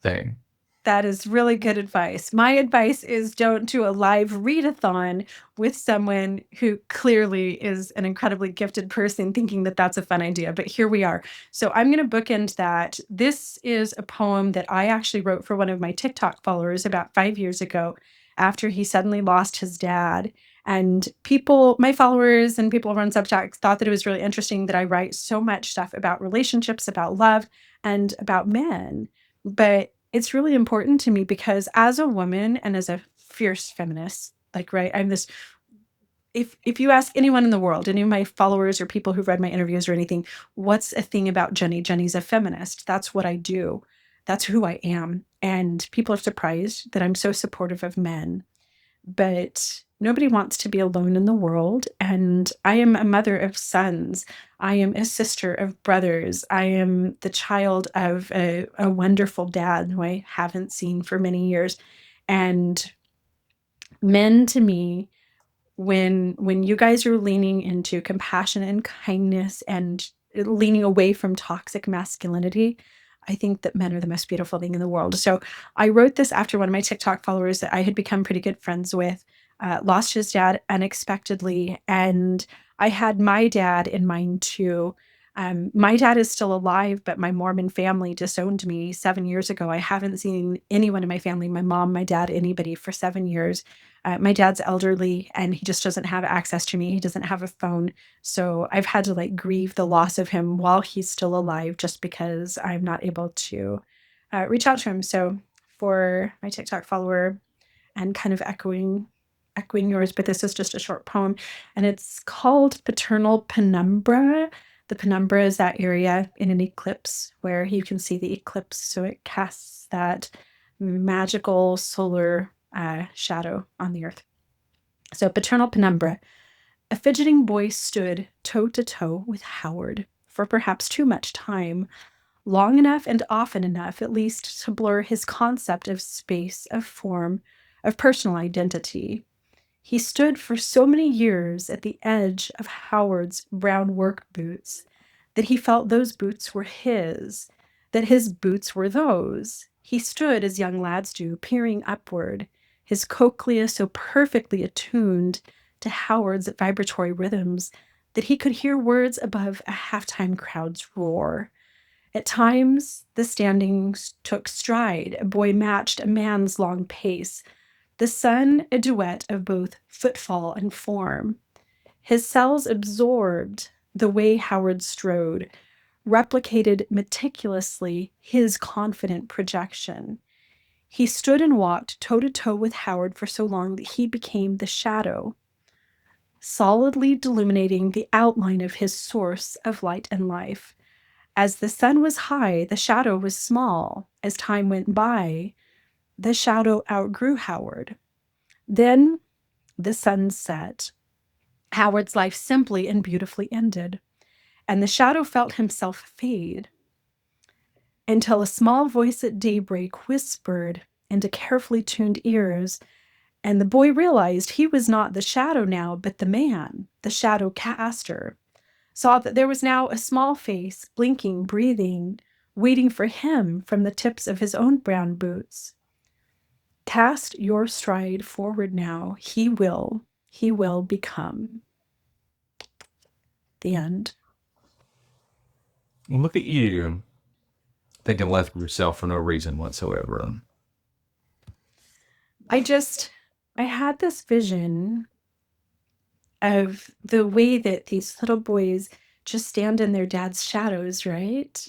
thing. That is really good advice. My advice is don't do a live readathon with someone who clearly is an incredibly gifted person thinking that that's a fun idea. But here we are. So I'm going to bookend that. This is a poem that I actually wrote for one of my TikTok followers about 5 years ago after he suddenly lost his dad. And people, my followers and people around Substack, thought that it was really interesting that I write so much stuff about relationships, about love, and about men. But it's really important to me because as a woman and as a fierce feminist, like, right, I'm this, if you ask anyone in the world, any of my followers or people who've read my interviews or anything, what's a thing about Jenny? Jenny's a feminist. That's what I do. That's who I am. And people are surprised that I'm so supportive of men. But nobody wants to be alone in the world. And I am a mother of sons. I am a sister of brothers. I am the child of a wonderful dad who I haven't seen for many years. And men, to me, when you guys are leaning into compassion and kindness and leaning away from toxic masculinity, I think that men are the most beautiful thing in the world. So I wrote this after one of my TikTok followers that I had become pretty good friends with lost his dad unexpectedly. And I had my dad in mind too. My dad is still alive, but my Mormon family disowned me 7 years ago. I haven't seen anyone in my family, my mom, my dad, anybody for 7 years. My dad's elderly and he just doesn't have access to me. He doesn't have a phone. So I've had to like grieve the loss of him while he's still alive just because I'm not able to reach out to him. So for my TikTok follower, and kind of echoing yours, but this is just a short poem and it's called Paternal Penumbra. The penumbra is that area in an eclipse where you can see the eclipse. So it casts that magical solar shadow on the earth. So Paternal Penumbra. A fidgeting boy stood toe to toe with Howard for perhaps too much time, long enough and often enough, at least, to blur his concept of space, of form, of personal identity. He stood for so many years at the edge of Howard's brown work boots that he felt those boots were his, that his boots were those. He stood, as young lads do, peering upward, his cochlea so perfectly attuned to Howard's vibratory rhythms that he could hear words above a halftime crowd's roar. At times, the standings took stride. A boy matched a man's long pace. The sun, a duet of both footfall and form. His cells absorbed the way Howard strode, replicated meticulously his confident projection. He stood and walked toe to toe with Howard for so long that he became the shadow, solidly deluminating the outline of his source of light and life. As the sun was high, the shadow was small. As time went by, the shadow outgrew Howard. Then the sun set. Howard's life simply and beautifully ended, and the shadow felt himself fade until a small voice at daybreak whispered into carefully tuned ears, and the boy realized he was not the shadow now, but the man, the shadow caster, saw that there was now a small face, blinking, breathing, waiting for him from the tips of his own brown boots. Cast your stride forward now. He will become. The end. Look at you thinking left of yourself for no reason whatsoever. I had this vision of the way that these little boys just stand in their dad's shadows, right?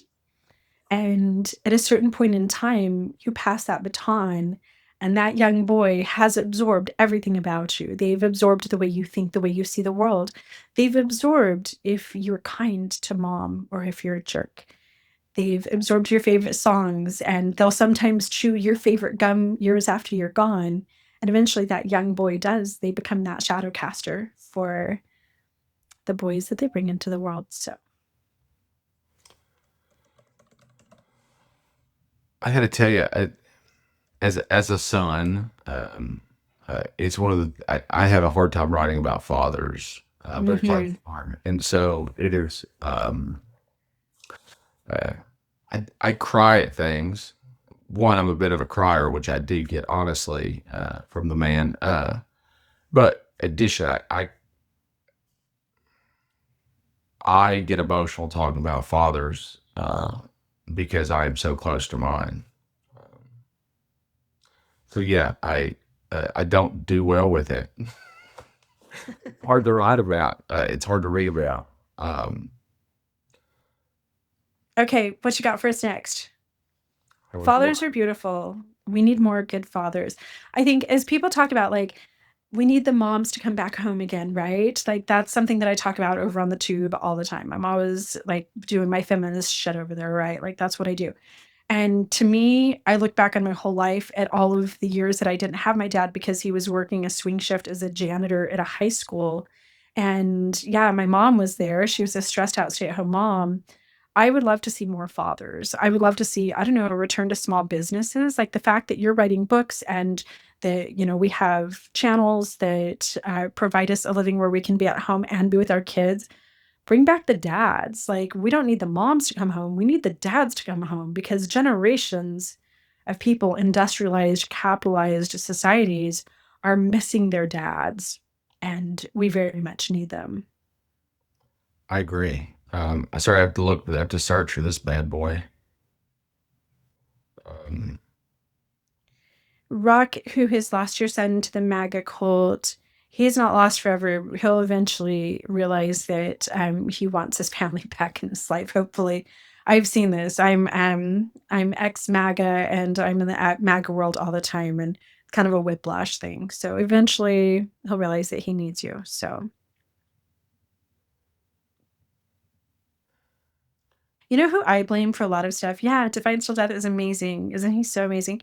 And at a certain point in time, you pass that baton, and that young boy has absorbed everything about you. They've absorbed the way you think, the way you see the world. They've absorbed if you're kind to mom or if you're a jerk. They've absorbed your favorite songs, and they'll sometimes chew your favorite gum years after you're gone. And eventually that young boy does. They become that shadow caster for the boys that they bring into the world. So I had to tell you, as a son, it's one of the I have a hard time writing about fathers, but it's like hard, and so it is. I cry at things. One, I'm a bit of a crier, which I do get honestly from the man. But addition, I get emotional talking about fathers because I am so close to mine. So yeah, I don't do well with it. Hard to write about. It's hard to read about. okay, what you got for us next? I Fathers are beautiful. We need more good fathers. I think as people talk about, like, we need the moms to come back home again, right? Like, that's something that I talk about over on the tube all the time. I'm always like doing my feminist shit over there, right? Like, that's what I do. And to me, I look back on my whole life at all of the years that I didn't have my dad because he was working a swing shift as a janitor at a high school. And yeah, my mom was there. She was a stressed out stay-at-home mom. I would love to see more fathers. I would love to see, I don't know, a return to small businesses. Like the fact that you're writing books and that, you know, we have channels that provide us a living where we can be at home and be with our kids. Bring back the dads. Like, we don't need the moms to come home. We need the dads to come home because generations of people, industrialized, capitalized societies are missing their dads. And we very much need them. agree. Sorry, I have to look. I have to search for this bad boy. Rock, who has lost your son to the MAGA cult, he's not lost forever. He'll eventually realize that he wants his family back in his life. Hopefully, I've seen this. I'm ex MAGA and I'm in the MAGA world all the time, and it's kind of a whiplash thing. So eventually, he'll realize that he needs you. So. You know who I blame for a lot of stuff? Yeah, Defiance Till Death is amazing. Isn't he so amazing?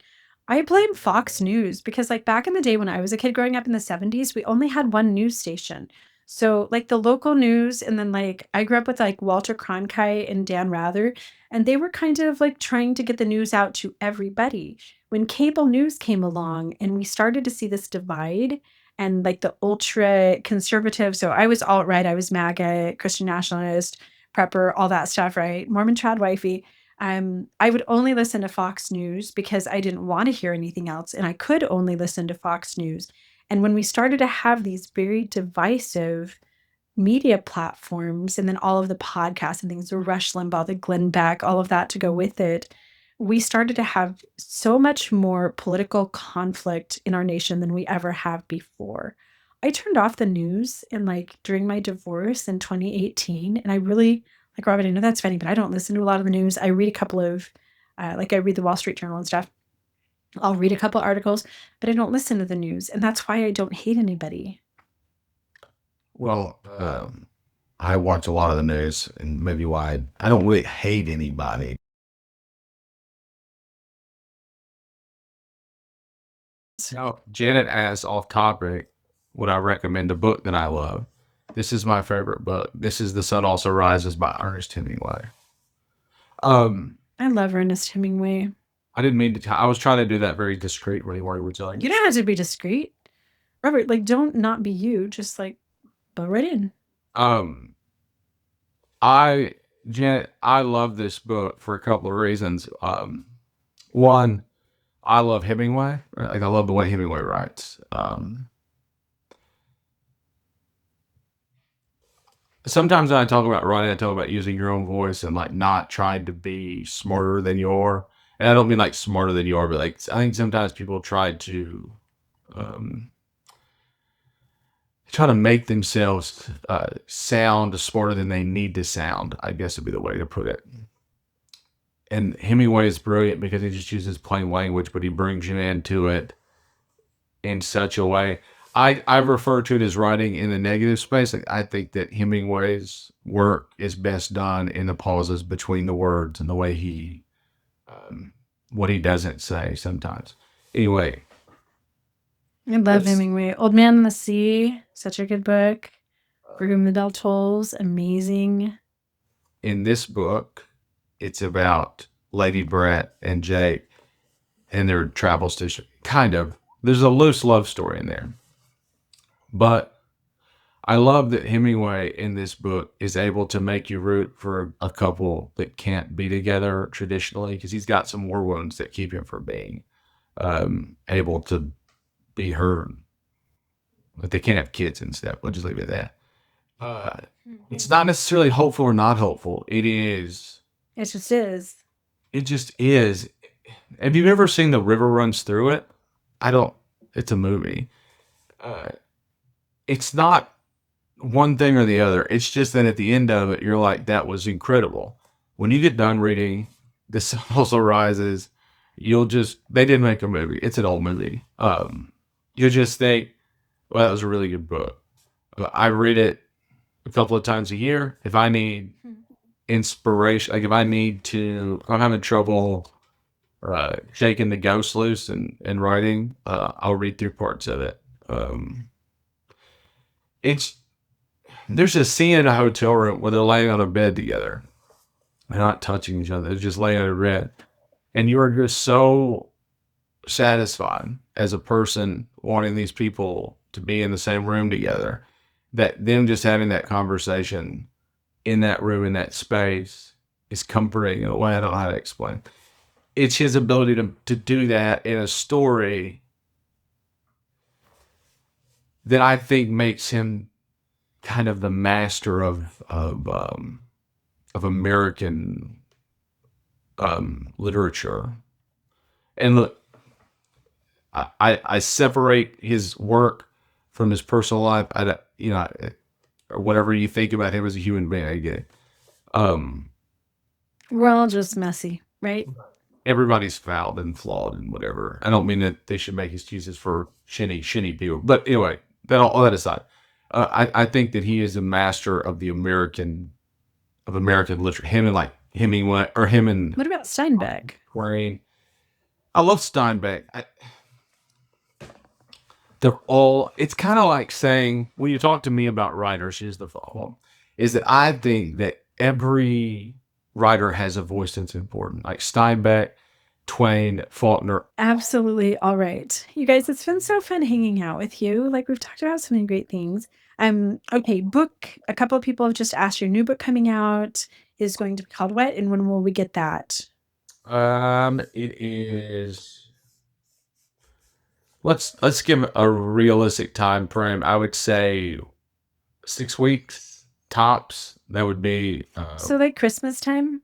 I blame Fox News because, like, back in the day when I was a kid growing up in the 70s, we only had one news station. So, like, the local news, and then, like, I grew up with, like, Walter Cronkite and Dan Rather, and they were kind of, like, trying to get the news out to everybody. When cable news came along and we started to see this divide and, like, the ultra conservative, so I was alt-right, I was MAGA, Christian nationalist, prepper, all that stuff, right? Mormon trad wifey. I would only listen to Fox News because I didn't want to hear anything else, and I could only listen to Fox News. And when we started to have these very divisive media platforms, and then all of the podcasts and things, the Rush Limbaugh, the Glenn Beck, all of that to go with it, we started to have so much more political conflict in our nation than we ever have before. I turned off the news and like during my divorce in 2018, and I really like Robert. I know that's funny, but I don't listen to a lot of the news. I read a couple of, like I read the Wall Street Journal and stuff. I'll read a couple articles, but I don't listen to the news, and that's why I don't hate anybody. Well, I watch a lot of the news, and maybe why I don't really hate anybody. So Janet asked off topic, would I recommend a book that I love? This is my favorite book. This is The Sun Also Rises by Ernest Hemingway. I love Ernest Hemingway. I didn't mean to. I was trying to do that very discreetly while you were telling. You don't have to be discreet, Robert. Like, don't not be you. Just like, butt right in. Janet, I love this book for a couple of reasons. One, I love Hemingway. Like I love the way Hemingway writes. Sometimes when I talk about writing, I talk about using your own voice and like not trying to be smarter than you are. And I don't mean like smarter than you are, but like I think sometimes people try to make themselves sound smarter than they need to sound, I guess would be the way to put it. And Hemingway is brilliant because he just uses plain language, but he brings you into it in such a way. I refer to it as writing in the negative space. I think that Hemingway's work is best done in the pauses between the words and the way he, what he doesn't say sometimes. Anyway. I love Hemingway. Old Man and the Sea, such a good book. For Whom the Bell Tolls, amazing. In this book, it's about Lady Brett and Jake and their travels to, kind of. There's a loose love story in there. But I love that Hemingway in this book is able to make you root for a couple that can't be together traditionally because he's got some war wounds that keep him from being able to be heard. But they can't have kids and stuff. We'll just leave it at that. It's not necessarily hopeful or not hopeful. It is. It just is. It just is. Have you ever seen The River Runs Through It? It's a movie. It's not one thing or the other. It's just that at the end of it, you're like, that was incredible. When you get done reading The Sun Also Rises, they did make a movie. It's an old movie. You'll just think, well, that was a really good book. I read it a couple of times a year. If I need inspiration, like if I'm having trouble shaking the ghost loose and writing, I'll read through parts of it. There's a scene in a hotel room where they're laying on a bed together. They're not touching each other. They're just laying on a bed. And you are just so satisfied as a person wanting these people to be in the same room together that them just having that conversation in that room, in that space is comforting in a way I don't know how to explain. It's his ability to do that in a story that I think makes him kind of the master of of American literature. And look, I separate his work from his personal life. Or whatever you think about him as a human being, I get it. We're all just messy, right? Everybody's fouled and flawed and whatever. I don't mean that they should make excuses for shinny people, but anyway, all that aside, I think that he is a master of American literature. Him and like Hemingway, or him and What about Steinbeck? Twain. I love Steinbeck. They're all. It's kind of like saying, when you talk to me about writers, is that I think that every writer has a voice that's important, like Steinbeck, Twain, Faulkner. Absolutely. All right. You guys, it's been so fun hanging out with you. Like, we've talked about so many great things. Okay, book. A couple of people have just asked, your new book coming out is going to be called what, and when will we get that? It is. Let's give a realistic time frame. I would say 6 weeks tops. That would be. So like Christmas time?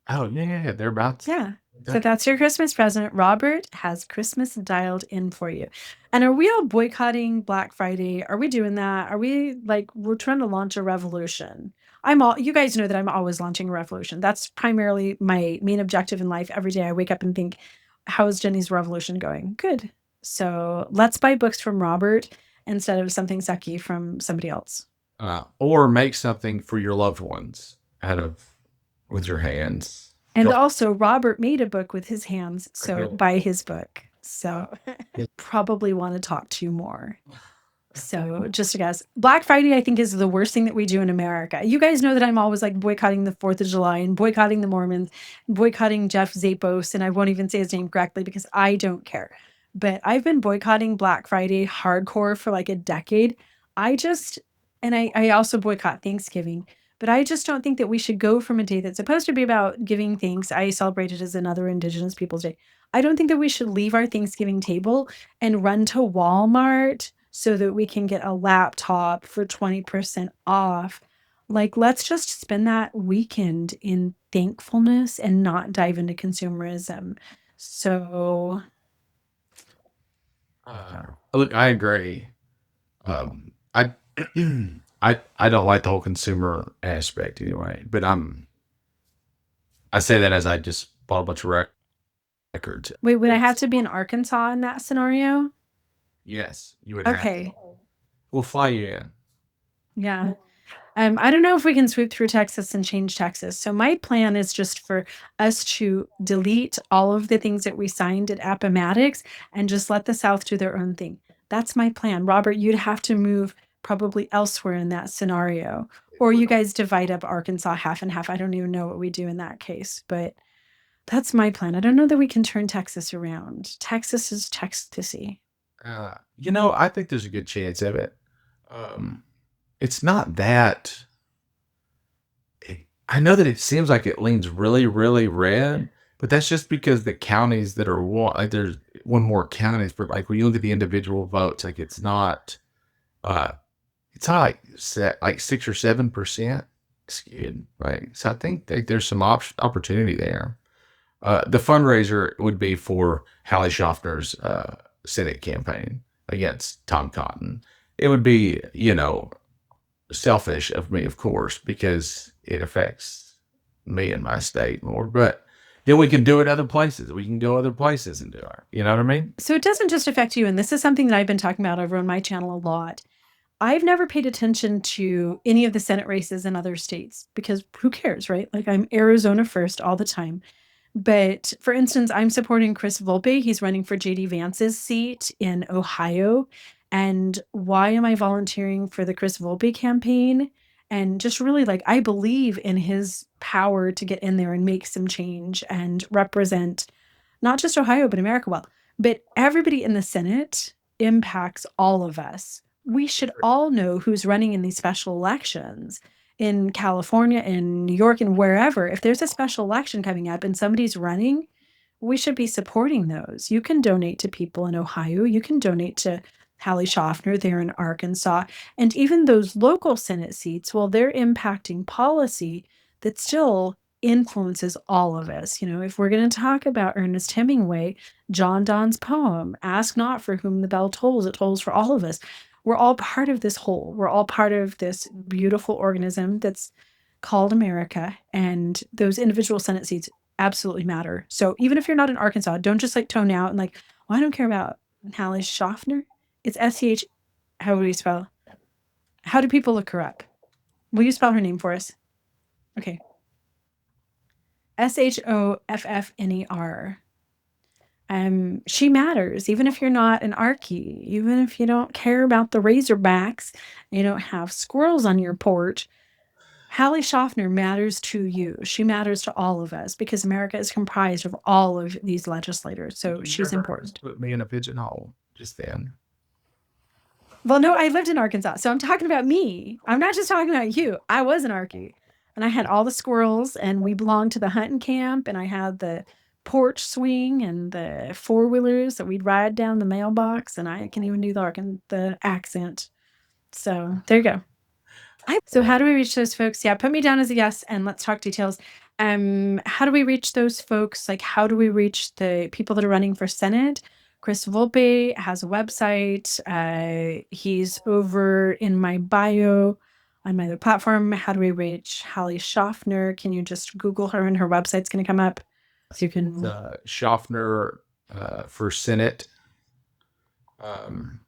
Oh yeah, thereabouts. Yeah. So that's your Christmas present. Robert has Christmas dialed in for you. And are we all boycotting Black Friday? Are we doing that? Are we like, we're trying to launch a revolution? You guys know that I'm always launching a revolution. That's primarily my main objective in life. Every day I wake up and think, how is Jenny's revolution going? Good. So let's buy books from Robert instead of something sucky from somebody else. Or make something for your loved ones with your hands. And also, Robert made a book with his hands, so buy his book. So probably want to talk to you more. So just a guess. Black Friday, I think, is the worst thing that we do in America. You guys know that I'm always like boycotting the 4th of July and boycotting the Mormons, boycotting Jeff Zapos, and I won't even say his name correctly because I don't care. But I've been boycotting Black Friday hardcore for like a decade. I also boycott Thanksgiving. But I just don't think that we should go from a day that's supposed to be about giving thanks. I celebrate it as another Indigenous Peoples Day. I don't think that we should leave our Thanksgiving table and run to Walmart so that we can get a laptop for 20% off. Like, let's just spend that weekend in thankfulness and not dive into consumerism. So, look, I agree. I don't like the whole consumer aspect anyway, but I say that as I just bought a bunch of records. Wait, would I have to be in Arkansas in that scenario? Yes, you would. Okay. We'll fly you in. Yeah. I don't know if we can sweep through Texas and change Texas. So my plan is just for us to delete all of the things that we signed at Appomattox and just let the South do their own thing. That's my plan. Robert, you'd have to move probably elsewhere in that scenario. Or you guys divide up Arkansas half and half. I don't even know what we do in that case, but that's my plan. I don't know that we can turn Texas around. Texas is Texasy. I think there's a good chance of it. It's not that. I know that it seems like it leans really, really red, but that's just because the counties that are like there's one more counties, but like when you look at the individual votes, like it's not like 6 or 7% skewed, right? So I think there's some opportunity there. The fundraiser would be for Hallie Schaffner's Senate campaign against Tom Cotton. It would be, selfish of me, of course, because it affects me and my state more. But then we can do it other places. We can go other places and do it. You know what I mean? So it doesn't just affect you. And this is something that I've been talking about over on my channel a lot. I've never paid attention to any of the Senate races in other states because who cares, right? Like I'm Arizona first all the time. But for instance, I'm supporting Chris Volpe. He's running for JD Vance's seat in Ohio. And why am I volunteering for the Chris Volpe campaign? And just really I believe in his power to get in there and make some change and represent not just Ohio, but America well. But everybody in the Senate impacts all of us. We should all know who's running in these special elections in California, in New York, and wherever. If there's a special election coming up and somebody's running, we should be supporting those. You can donate to people in Ohio. You can donate to Hallie Schaffner there in Arkansas. And even those local Senate seats, well, they're impacting policy that still influences all of us. You know, if we're going to talk about Ernest Hemingway, John Donne's poem, Ask Not for Whom the Bell Tolls, it tolls for all of us. We're all part of this whole. We're all part of this beautiful organism that's called America. And those individual Senate seats absolutely matter. So even if you're not in Arkansas, don't just like tone out and like, well, I don't care about Hallie Schaffner. It's S-C-H. How would we spell? How do people look her up? Will you spell her name for us? Okay. Schoffner. She matters, even if you're not an Archie, even if you don't care about the Razorbacks, you don't have squirrels on your porch. Hallie Schaffner matters to you. She matters to all of us because America is comprised of all of these legislators. So she's important. Put me in a pigeonhole just then. Well, no, I lived in Arkansas, so I'm talking about me. I'm not just talking about you. I was an Archie, and I had all the squirrels, and we belonged to the hunting camp, and I had the porch swing and the four-wheelers that we'd ride down the mailbox, and I can even do the accent. So there you go. So how do we reach those folks? Yeah, put me down as a yes, and let's talk details. How do we reach those folks? Like, how do we reach the people that are running for Senate? Chris Volpe has a website. He's over in my bio on my other platform. How do we reach Hallie Schaffner? Can you just Google her and her website's going to come up? So you can... Schaffner for Senate. Or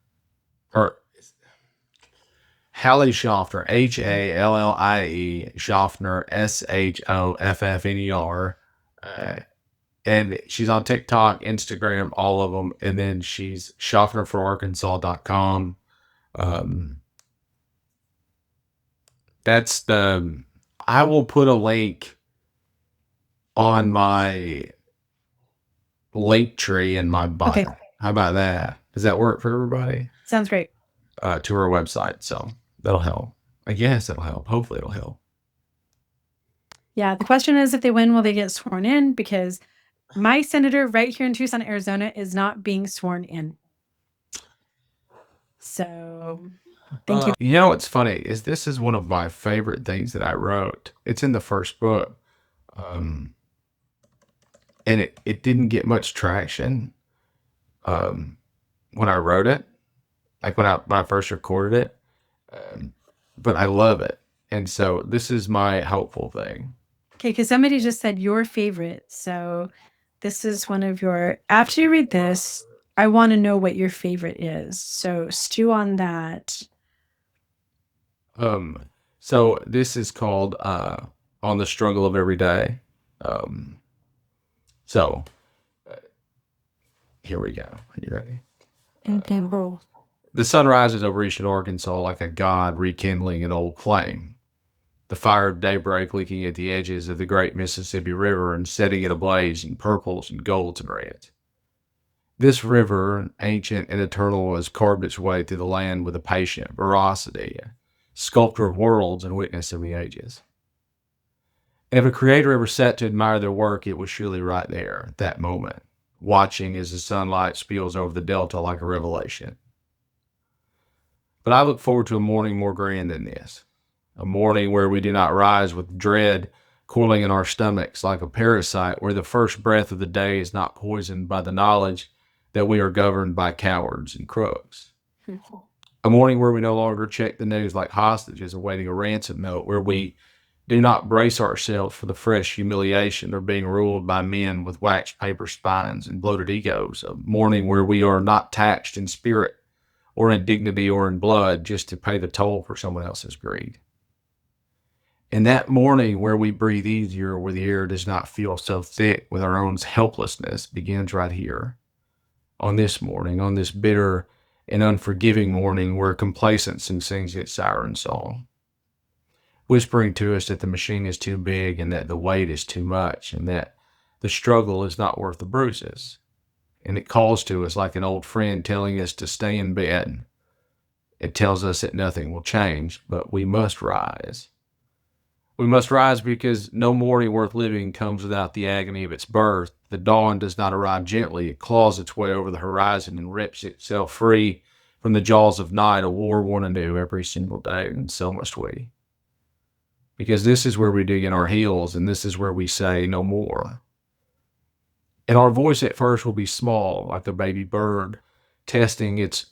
Hallie Schaffner, Hallie Schaffner, Schoffner. And she's on TikTok, Instagram, all of them. And then she's SchaffnerforArkansas.com. I will put a link on my link tree in my bio. Okay. How about that? Does that work for everybody? Sounds great. To her website. So that'll help. I guess it'll help. Hopefully it'll help. Yeah. The question is, if they win, will they get sworn in? Because my senator right here in Tucson, Arizona is not being sworn in. So thank you. You know what's funny is this is one of my favorite things that I wrote. It's in the first book. And it didn't get much traction when I wrote it. Like when I first recorded it. But I love it. And so this is my hopeful thing. Okay, because somebody just said your favorite. So this is one of your... After you read this, I want to know what your favorite is. So stew on that. So this is called On the Struggle of Every Day. So here we go. Are you ready? Okay, roll. The sun rises over eastern Arkansas like a god rekindling an old flame. The fire of daybreak leaking at the edges of the great Mississippi River and setting it ablaze in purples and golds and reds. This river, ancient and eternal, has carved its way through the land with a patient veracity, a sculptor of worlds and witness of the ages. And if a creator ever sat to admire their work, it was surely right there, at that moment, watching as the sunlight spills over the delta like a revelation. But I look forward to a morning more grand than this. A morning where we do not rise with dread coiling in our stomachs like a parasite, where the first breath of the day is not poisoned by the knowledge that we are governed by cowards and crooks. A morning where we no longer check the news like hostages awaiting a ransom note, where we do not brace ourselves for the fresh humiliation of being ruled by men with waxed paper spines and bloated egos. A morning where we are not taxed in spirit or in dignity or in blood just to pay the toll for someone else's greed. In that morning where we breathe easier, where the air does not feel so thick with our own helplessness, begins right here. On this morning, on this bitter and unforgiving morning where complacency sings its siren song, whispering to us that the machine is too big and that the weight is too much and that the struggle is not worth the bruises. And it calls to us like an old friend telling us to stay in bed. It tells us that nothing will change, but we must rise. We must rise because no morning worth living comes without the agony of its birth. The dawn does not arrive gently. It claws its way over the horizon and rips itself free from the jaws of night, a war worn anew every single day, and so must we. because this is where we dig in our heels, and this is where we say no more. And our voice at first will be small, like the baby bird, testing its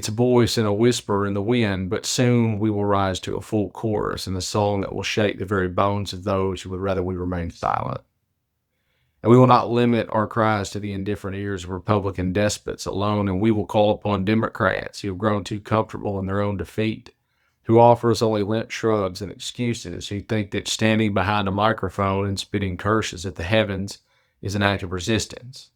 voice in a whisper in the wind, but soon we will rise to a full chorus in the song that will shake the very bones of those who would rather we remain silent. And we will not limit our cries to the indifferent ears of Republican despots alone, and we will call upon Democrats who have grown too comfortable in their own defeat, who offer us only limp shrugs and excuses, who think that standing behind a microphone and spitting curses at the heavens is an act of resistance.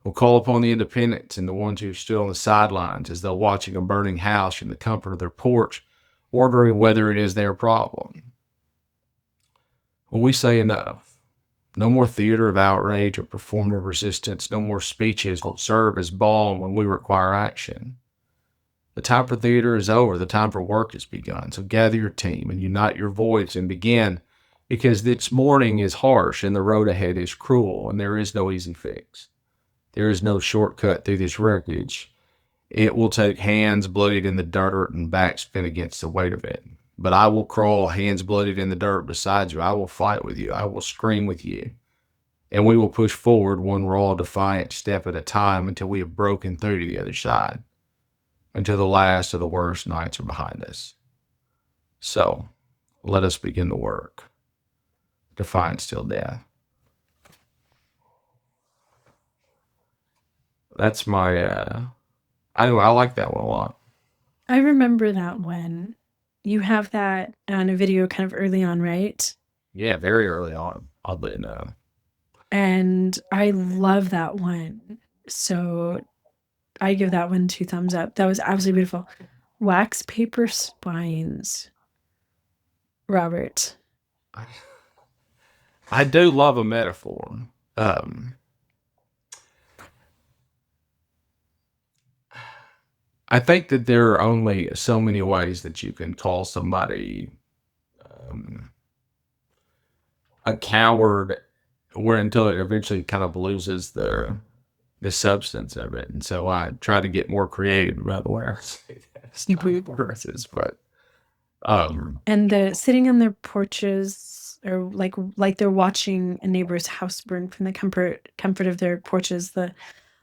We'll call upon the independents and the ones who stood on the sidelines as though watching a burning house from the comfort of their porch, wondering whether it is their problem. Well, we say enough. No more theater of outrage or performative resistance. No more speeches will serve as balm when we require action. The time for theater is over. The time for work has begun. So gather your team and unite your voice and begin, because this morning is harsh and the road ahead is cruel, and there is no easy fix. There is no shortcut through this wreckage. It will take hands bloodied in the dirt and backs bent against the weight of it. But I will crawl hands bloodied in the dirt beside you. I will fight with you. I will scream with you. And we will push forward one raw, defiant step at a time until we have broken through to the other side, until the last of the worst nights are behind us. So, let us begin the work. Defiance till death. That's my, I like that one a lot. I remember that one. You have that on a video kind of early on, right? Yeah, very early on, oddly enough. And I love that one. So I give that one 2 thumbs up. That was absolutely beautiful. Wax paper spines. Robert. I do love a metaphor. I think that there are only so many ways that you can call somebody a coward, where until it eventually kind of loses the substance of it. And so I try to get more creative about the way I say that. Verses, but and the sitting on their porches, or like they're watching a neighbor's house burn from the comfort of their porches, the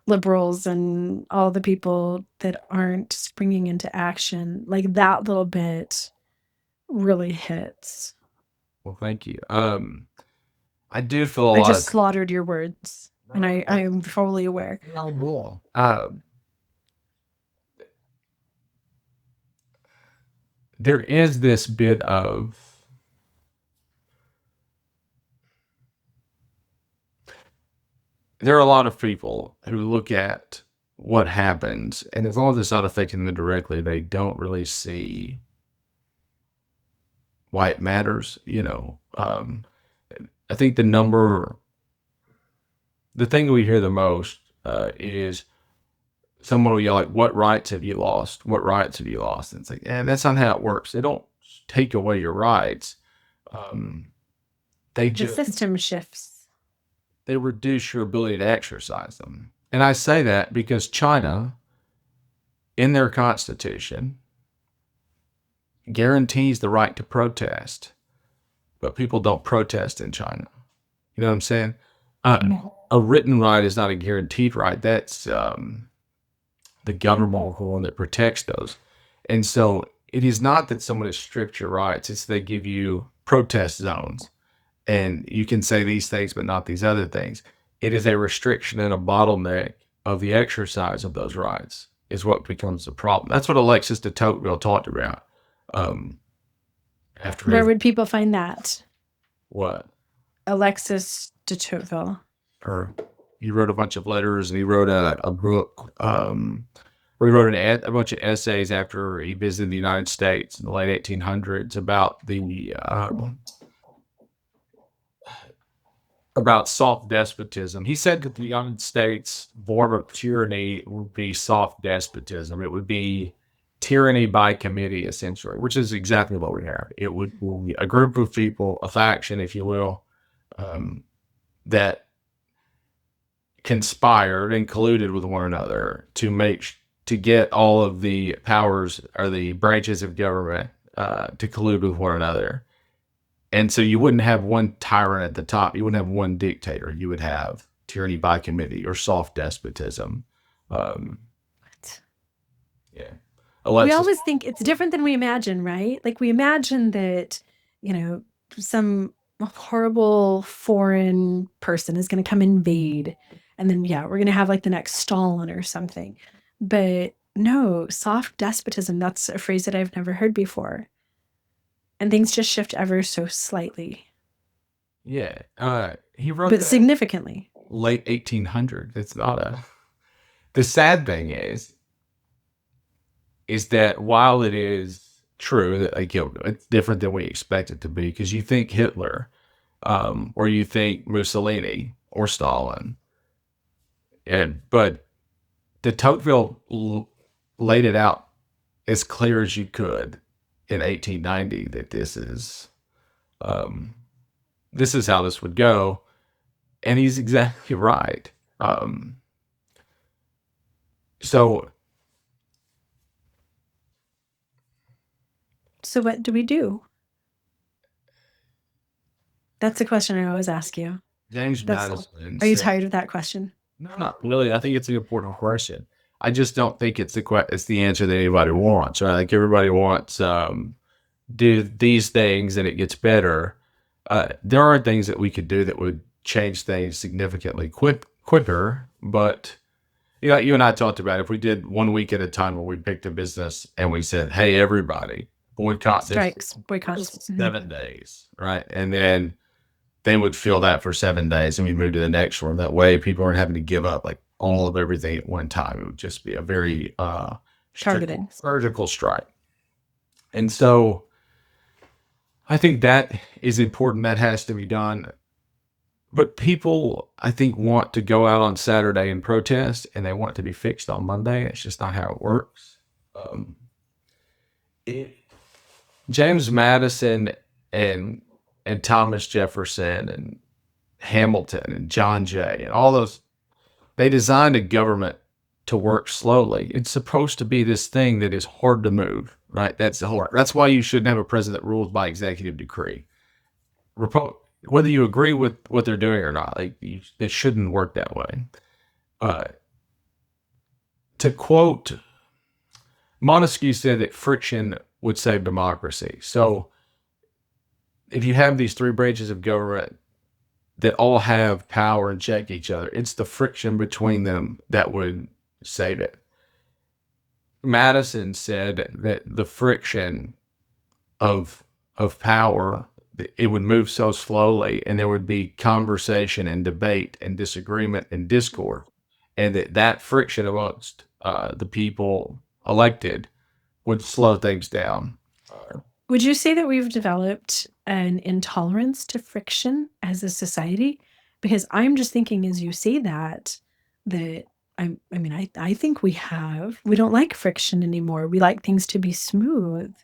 liberals and all the people that aren't springing into action, like that little bit really hits. Well, thank you. I do feel I just slaughtered your words, and I am fully aware. There is this bit of there are a lot of people who look at what happens, and as long as it's not affecting them directly, they don't really see why it matters. I think the thing we hear the most is someone will yell like, "What rights have you lost? What rights have you lost?" And it's like, that's not how it works. They don't take away your rights. The system shifts. They reduce your ability to exercise them. And I say that because China, in their constitution, guarantees the right to protest, but people don't protest in China. You know what I'm saying? A written right is not a guaranteed right. That's the government one that protects those. And so it is not that someone has stripped your rights. It's they give you protest zones. And you can say these things, but not these other things. It is a restriction and a bottleneck of the exercise of those rights is what becomes the problem. That's what Alexis de Tocqueville talked about. Where would people find that? What? Alexis de Tocqueville. He wrote a bunch of letters, and he wrote a book where he wrote a bunch of essays after he visited the United States in the late 1800s about soft despotism. He said that the United States form of tyranny would be soft despotism. It would be tyranny by committee, essentially, which is exactly what we have. It would be a group of people, a faction, if you will, that conspired and colluded with one another to get all of the powers or the branches of government to collude with one another. And so you wouldn't have one tyrant at the top. You wouldn't have one dictator. You would have tyranny by committee or soft despotism. Um, yeah. We Alexis, always think it's different than we imagine, right? Like we imagine that, some horrible foreign person is going to come invade, and then we're going to have like the next Stalin or something. But no, soft despotism, that's a phrase that I've never heard before. And things just shift ever so slightly. yeah. He wrote But that significantly. late 1800s. It's not a. The sad thing is that while it is true that it's different than we expect it to be, because you think Hitler, or you think Mussolini or Stalin, but de Tocqueville laid it out as clear as you could in 1890 that this is how this would go, and he's exactly right. So what do we do? That's the question I always ask you. James Madison Are you said, tired of that question? no, not really. I think it's an important question. I just don't think it's the answer that anybody wants. Right? Like everybody wants, do these things and it gets better. There are things that we could do that would change things significantly quicker. But you and I talked about if we did 1 week at a time where we picked a business and we said, "Hey, everybody, boycott strikes, boycotts, 7 days," right? And then they would feel that for 7 days, and we move to the next one. That way, people aren't having to give up like all of everything at one time. It would just be a very targeted surgical strike. And so, I think that is important. That has to be done. But people, I think, want to go out on Saturday and protest, and they want it to be fixed on Monday. It's just not how it works. James Madison and Thomas Jefferson and Hamilton and John Jay and all those, they designed a government to work slowly. It's supposed to be this thing that is hard to move, right? That's why you shouldn't have a president that rules by executive decree. Whether you agree with what they're doing or not, it shouldn't work that way. To quote, Montesquieu said that friction would save democracy. So if you have these three branches of government that all have power and check each other, it's the friction between them that would save it. Madison said that the friction of power, it would move so slowly, and there would be conversation and debate and disagreement and discord, and that friction amongst the people elected would slow things down. Would you say that we've developed an intolerance to friction as a society? Because I'm just thinking as you say that I think we don't like friction anymore. We like things to be smooth.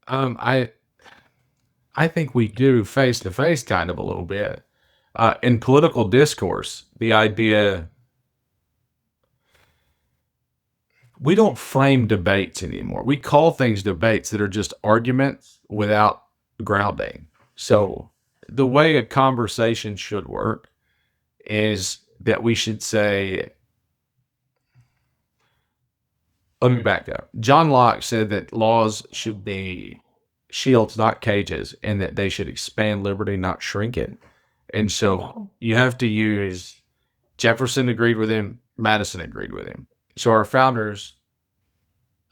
I think we do face to face kind of a little bit. In political discourse, the idea, we don't frame debates anymore. We call things debates that are just arguments without grounding. So the way a conversation should work is that we should say, let me back up. John Locke said that laws should be shields, not cages, and that they should expand liberty, not shrink it. And so you have to use, Jefferson agreed with him, Madison agreed with him. So our founders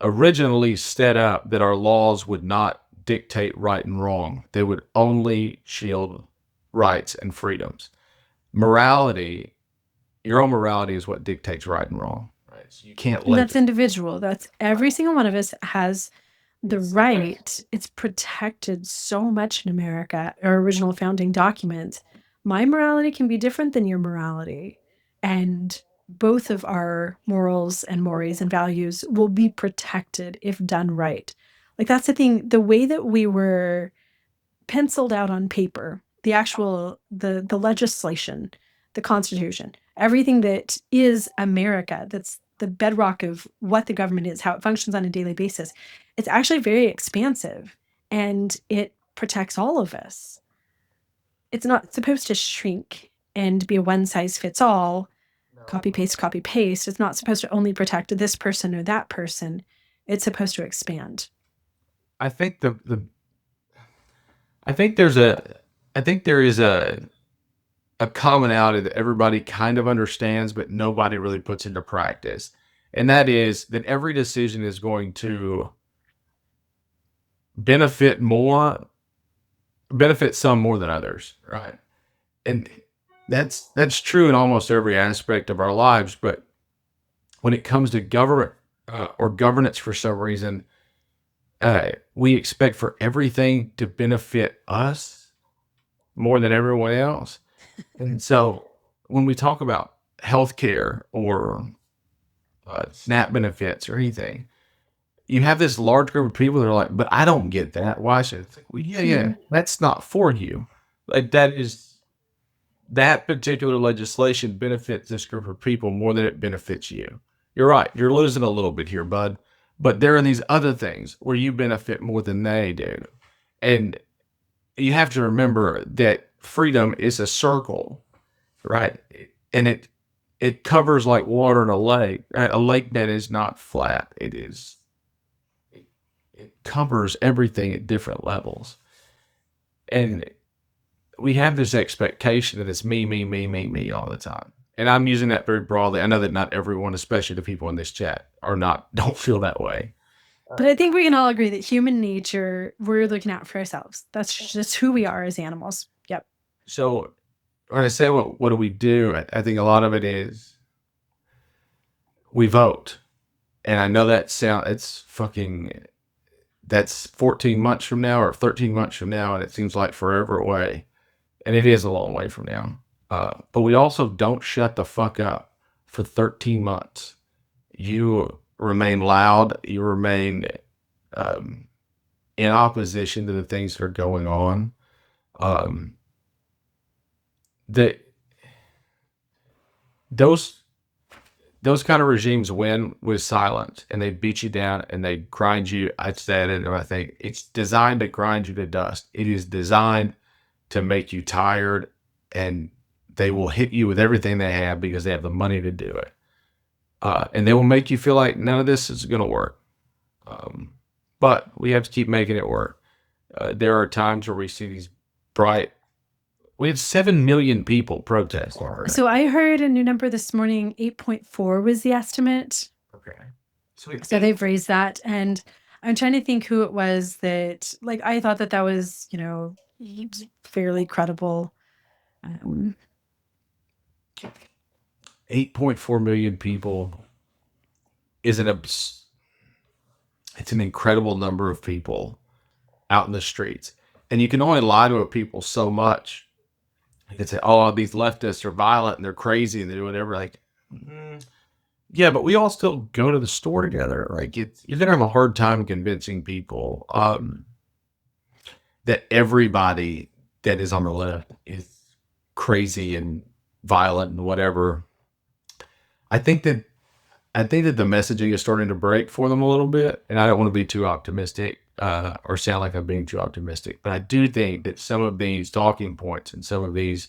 originally set up that our laws would not dictate right and wrong. They would only shield rights and freedoms. Morality, your own morality is what dictates right and wrong. Right? So you can't let that's individual. That's every single one of us has the right. It's protected so much in America, our original founding documents. My morality can be different than your morality. And both of our morals and mores and values will be protected if done right. Like that's the thing, the way that we were penciled out on paper, the actual, the legislation, the Constitution, everything that is America, that's the bedrock of what the government is, how it functions on a daily basis, it's actually very expansive. And it protects all of us. It's not supposed to shrink and be a one size fits all, copy paste, copy paste. It's not supposed to only protect this person or that person. It's supposed to expand. I think I think there is a commonality that everybody kind of understands, but nobody really puts into practice. And that is that every decision is going to benefit some more than others, right? And that's true in almost every aspect of our lives. But when it comes to government or governance, for some reason, we expect for everything to benefit us more than everyone else. And so when we talk about healthcare or SNAP benefits or anything, you have this large group of people that are like, but I don't get that. Why should I? Well, yeah, that's not for you. Like that particular legislation benefits this group of people more than it benefits you. You're right. You're losing a little bit here, bud. But there are these other things where you benefit more than they do. And you have to remember that freedom is a circle, right? And it covers like water in a lake. Right? A lake that is not flat. It covers everything at different levels. And we have this expectation that it's me all the time. And I'm using that very broadly. I know that not everyone, especially the people in this chat, don't feel that way. But I think we can all agree that human nature, we're looking out for ourselves. That's just who we are as animals. Yep. So when I say what do we do, I think a lot of it is we vote. And I know that's 14 months from now or 13 months from now, and it seems like forever away. And it is a long way from now. But we also don't shut the fuck up for 13 months. You remain loud. You remain in opposition to the things that are going on. Those kind of regimes win with silence, and they beat you down and they grind you. I said it, and I think it's designed to grind you to dust. It is designed to make you tired, and they will hit you with everything they have because they have the money to do it. And they will make you feel like none of this is going to work. But we have to keep making it work. There are times where we see these we had 7 million people protest. So I heard a new number this morning, 8.4 was the estimate. Okay. So they've raised that. And I'm trying to think who it was that, like, I thought that was, fairly credible. 8.4 million people is it's an incredible number of people out in the streets. And you can only lie to people so much. You can say, oh, these leftists are violent and they're crazy and they do whatever. Like, yeah, but we all still go to the store together. Like, you're going to have a hard time convincing people that everybody that is on the left is crazy and violent and whatever. I think that the messaging is starting to break for them a little bit, and I don't want to be too optimistic or sound like I'm being too optimistic, but I do think that some of these talking points and some of these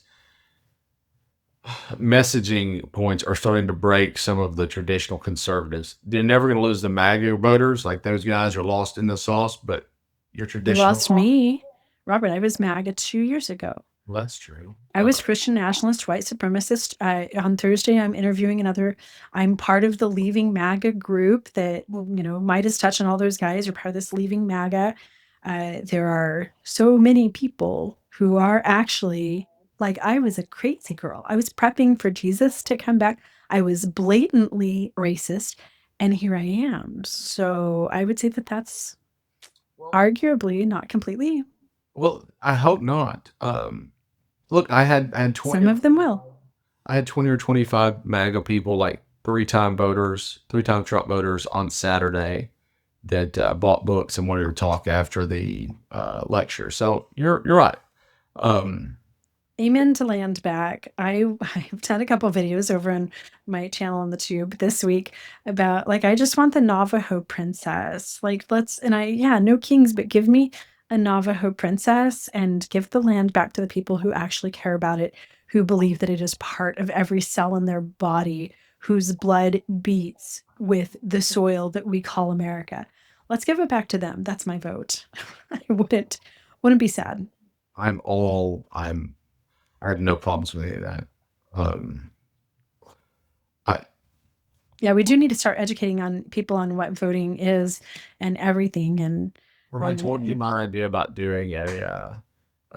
messaging points are starting to break some of the traditional conservatives. They're never going to lose the MAGA voters. Like, those guys are lost in the sauce, but your traditional... You lost me. Robert, I was MAGA 2 years ago. Well, that's true. I was Christian nationalist, white supremacist. On Thursday, I'm interviewing I'm part of the Leaving MAGA group that, Midas Touch and all those guys are part of this Leaving MAGA. There are so many people who are actually, like, I was a crazy girl. I was prepping for Jesus to come back. I was blatantly racist, and here I am. So I would say that that's arguably, not completely. Well, I hope not. Look, I had 20. Some of them will. I had 20 or 25 MAGA people, like three-time Trump voters on Saturday that bought books and wanted to talk after the lecture. So you're right. Amen to land back. I've done a couple of videos over on my channel on the tube this week about, like, I just want the Navajo princess. Like, no kings, but give me a Navajo princess and give the land back to the people who actually care about it, who believe that it is part of every cell in their body, whose blood beats with the soil that we call America. Let's give it back to them. That's my vote. I wouldn't be sad. I have no problems with any of that. Um, I, Yeah, we do need to start educating on people on what voting is and everything. And I told you my idea about doing a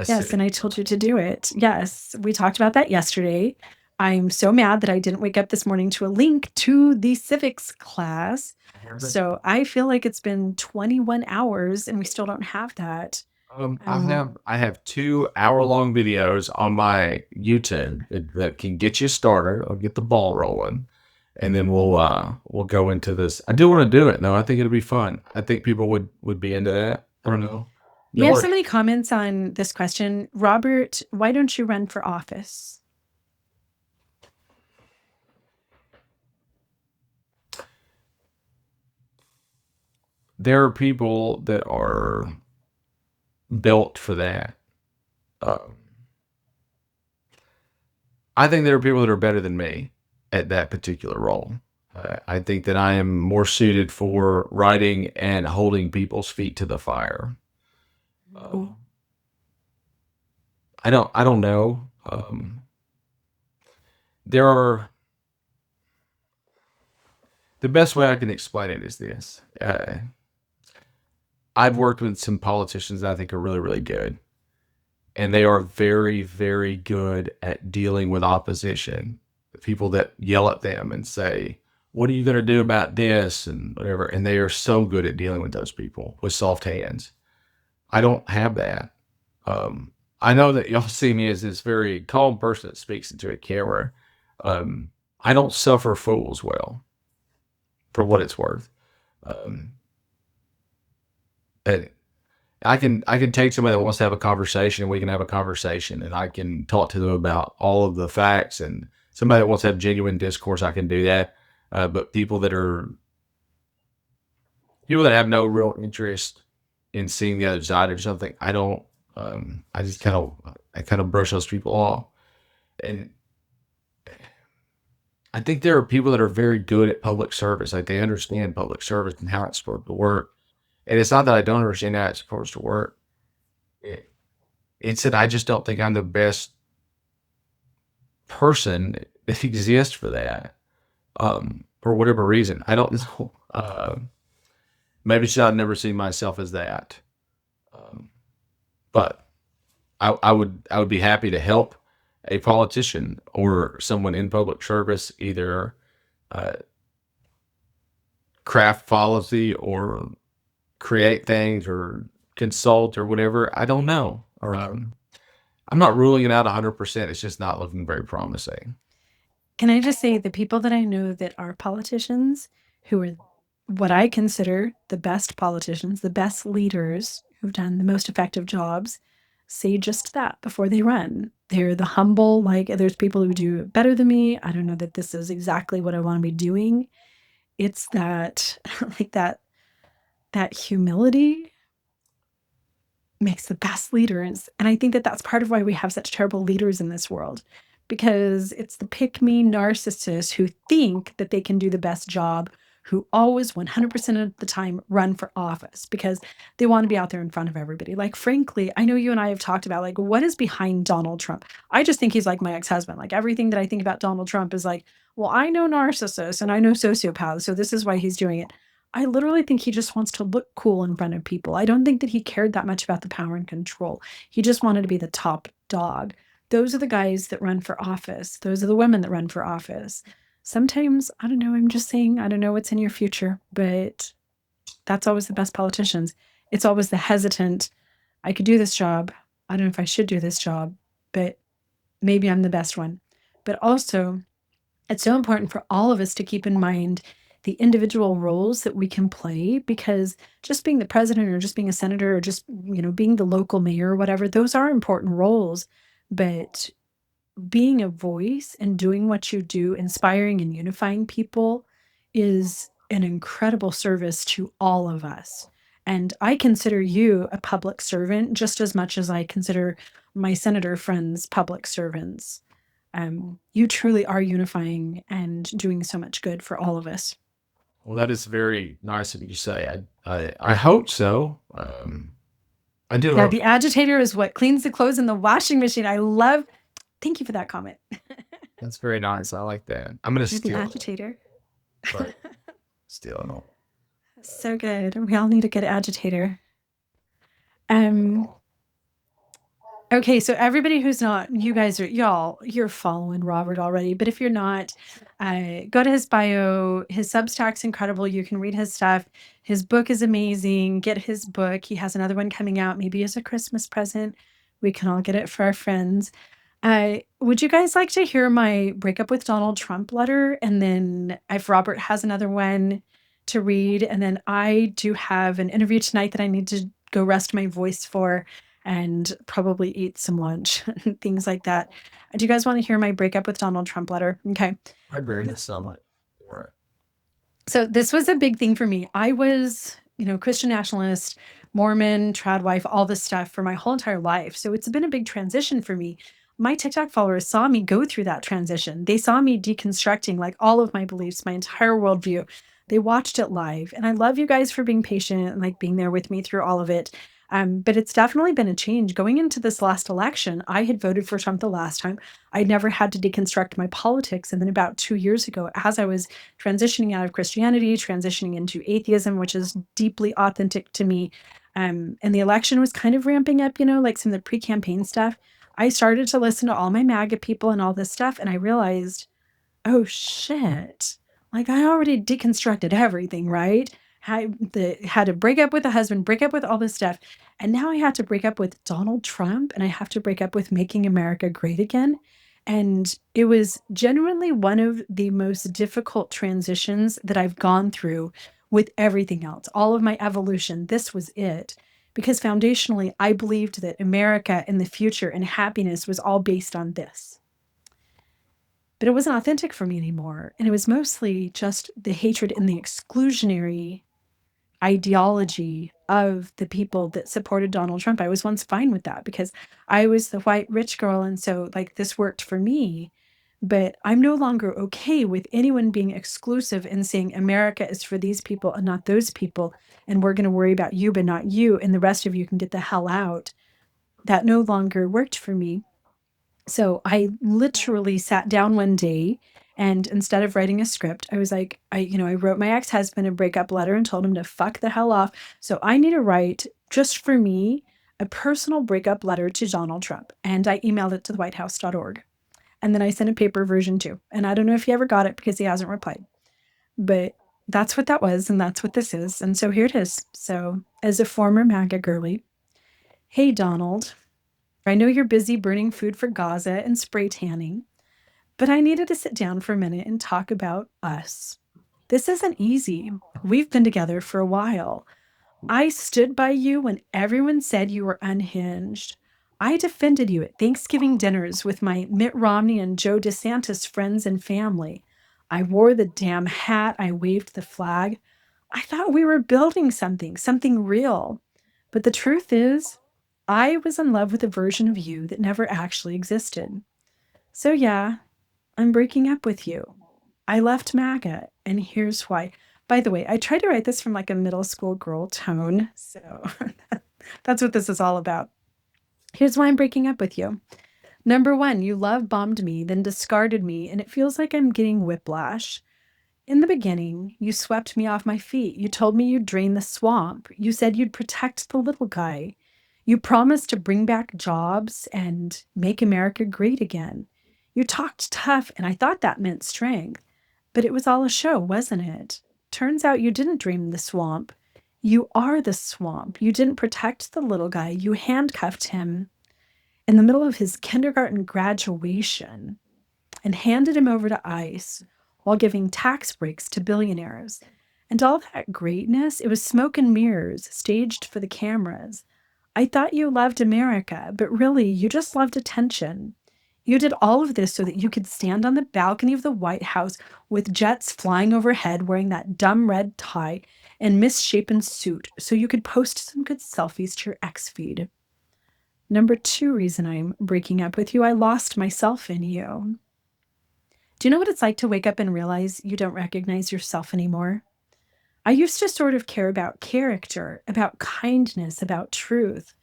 yes, and I told you to do it. Yes, we talked about that yesterday. I'm so mad that I didn't wake up this morning to a link to the civics class. So I feel like it's been 21 hours and we still don't have that. I have 2 hour-long videos on my YouTube that can get you started or get the ball rolling, and then we'll go into this. I do want to do it though. I think it'll be fun. I think people would be into that. I don't know. We have so many comments on this question. Robert, why don't you run for office? There are people that are built for that. I think there are people that are better than me at that particular role. I think that I am more suited for writing and holding people's feet to the fire. I don't know. There are the best way I can explain it is this. I've worked with some politicians that I think are really, really good. And they are very, very good at dealing with opposition. People that yell at them and say, what are you going to do about this? And whatever. And they are so good at dealing with those people with soft hands. I don't have that. I know that y'all see me as this very calm person that speaks into a camera. I don't suffer fools well, for what it's worth. And I can take somebody that wants to have a conversation, and we can have a conversation, and I can talk to them about all of the facts. And somebody that wants to have genuine discourse, I can do that. But people that have no real interest in seeing the other side or something, I don't. I just kind of brush those people off. And I think there are people that are very good at public service, like they understand public service and how it's supposed to work. And it's not that I don't understand how it's supposed to work. It's that I just don't think I'm the best person that exists for that. For whatever reason, I don't know. Maybe I've never seen myself as that. But I would be happy to help a politician or someone in public service either craft policy or create things or consult or whatever. I don't know. Or I'm not ruling it out 100%. It's just not looking very promising. Can I just say the people that I know that are politicians, who are what I consider the best politicians, the best leaders who've done the most effective jobs, say just that before they run. They're the humble, like there's people who do it better than me. I don't know that this is exactly what I want to be doing. It's that like that humility makes the best leaders. And I think that that's part of why we have such terrible leaders in this world, because it's the pick-me narcissists who think that they can do the best job, who always 100% of the time run for office because they want to be out there in front of everybody. Like, frankly, I know you and I have talked about, like, what is behind Donald Trump? I just think he's like my ex-husband. Like, everything that I think about Donald Trump is like, well, I know narcissists and I know sociopaths, so this is why he's doing it. I literally think he just wants to look cool in front of people. I don't think that he cared that much about the power and control. He just wanted to be the top dog. Those are the guys that run for office. Those are the women that run for office. Sometimes, I don't know, I'm just saying, I don't know what's in your future, but that's always the best politicians. It's always the hesitant, I could do this job. I don't know if I should do this job, but maybe I'm the best one. But also, it's so important for all of us to keep in mind the individual roles that we can play, because just being the president or just being a senator or just, being the local mayor or whatever, those are important roles. But being a voice and doing what you do, inspiring and unifying people, is an incredible service to all of us. And I consider you a public servant just as much as I consider my senator friends public servants. You truly are unifying and doing so much good for all of us. Well, that is very nice of you to say. I hope so. I do Yeah, hope. the agitator is what cleans the clothes in the washing machine. I love. Thank you for that comment. That's very nice. I like that. I'm gonna You're the steal it. agitator. But steal it all. So good. We all need a good agitator. Okay, so everybody who's not, you guys are, you're following Robert already. But if you're not, go to his bio. His Substack's incredible. You can read his stuff. His book is amazing. Get his book. He has another one coming out, maybe as a Christmas present. We can all get it for our friends. Would you guys like to hear my breakup with Donald Trump letter? And then if Robert has another one to read, and then I do have an interview tonight that I need to go rest my voice for and probably eat some lunch and things like that. Do you guys want to hear my breakup with Donald Trump letter? Okay. I buried this somewhat. So this was a big thing for me. I was, Christian nationalist, Mormon, trad wife, all this stuff for my whole entire life. So it's been a big transition for me. My TikTok followers saw me go through that transition. They saw me deconstructing like all of my beliefs, my entire worldview. They watched it live. And I love you guys for being patient and like being there with me through all of it. But it's definitely been a change. Going into this last election, I had voted for Trump the last time. I never had to deconstruct my politics. And then about 2 years ago, as I was transitioning out of Christianity, transitioning into atheism, which is deeply authentic to me, and the election was kind of ramping up, like some of the pre-campaign stuff, I started to listen to all my MAGA people and all this stuff. And I realized, oh shit, like I already deconstructed everything, right? Had to break up with a husband, break up with all this stuff. And now I had to break up with Donald Trump and I have to break up with making America great again. And it was genuinely one of the most difficult transitions that I've gone through with everything else, all of my evolution. This was it. Because foundationally, I believed that America in the future and happiness was all based on this. But it wasn't authentic for me anymore. And it was mostly just the hatred and the exclusionary ideology of the people that supported Donald Trump. I was once fine with that because I was the white rich girl. And so like this worked for me. But I'm no longer okay with anyone being exclusive and saying America is for these people and not those people. And we're going to worry about you, but not you. And the rest of you can get the hell out. That no longer worked for me. So I literally sat down one day and instead of writing a script, I was like, I wrote my ex-husband a breakup letter and told him to fuck the hell off. So I need to write just for me a personal breakup letter to Donald Trump. And I emailed it to the whitehouse.org. And then I sent a paper version too. And I don't know if he ever got it because he hasn't replied. But that's what that was. And that's what this is. And so here it is. So as a former MAGA girly, hey, Donald, I know you're busy burning food for Gaza and spray tanning, but I needed to sit down for a minute and talk about us. This isn't easy. We've been together for a while. I stood by you when everyone said you were unhinged. I defended you at Thanksgiving dinners with my Mitt Romney and Joe DeSantis friends and family. I wore the damn hat. I waved the flag. I thought we were building something real. But the truth is, I was in love with a version of you that never actually existed. So yeah, I'm breaking up with you. I left MAGA, and here's why. By the way, I tried to write this from like a middle school girl tone, so that's what this is all about. Here's why I'm breaking up with you. Number one, you love bombed me, then discarded me, and it feels like I'm getting whiplash. In the beginning, you swept me off my feet. You told me you'd drain the swamp. You said you'd protect the little guy. You promised to bring back jobs and make America great again. You talked tough, and I thought that meant strength. But it was all a show, wasn't it? Turns out you didn't drain the swamp. You are the swamp. You didn't protect the little guy. You handcuffed him in the middle of his kindergarten graduation and handed him over to ICE while giving tax breaks to billionaires. And all that greatness, it was smoke and mirrors staged for the cameras. I thought you loved America, but really you just loved attention. You did all of this so that you could stand on the balcony of the White House with jets flying overhead wearing that dumb red tie and misshapen suit so you could post some good selfies to your ex feed. Number 2 reason I'm breaking up with you, I lost myself in you. Do you know what it's like to wake up and realize you don't recognize yourself anymore? I used to sort of care about character, about kindness, about truth.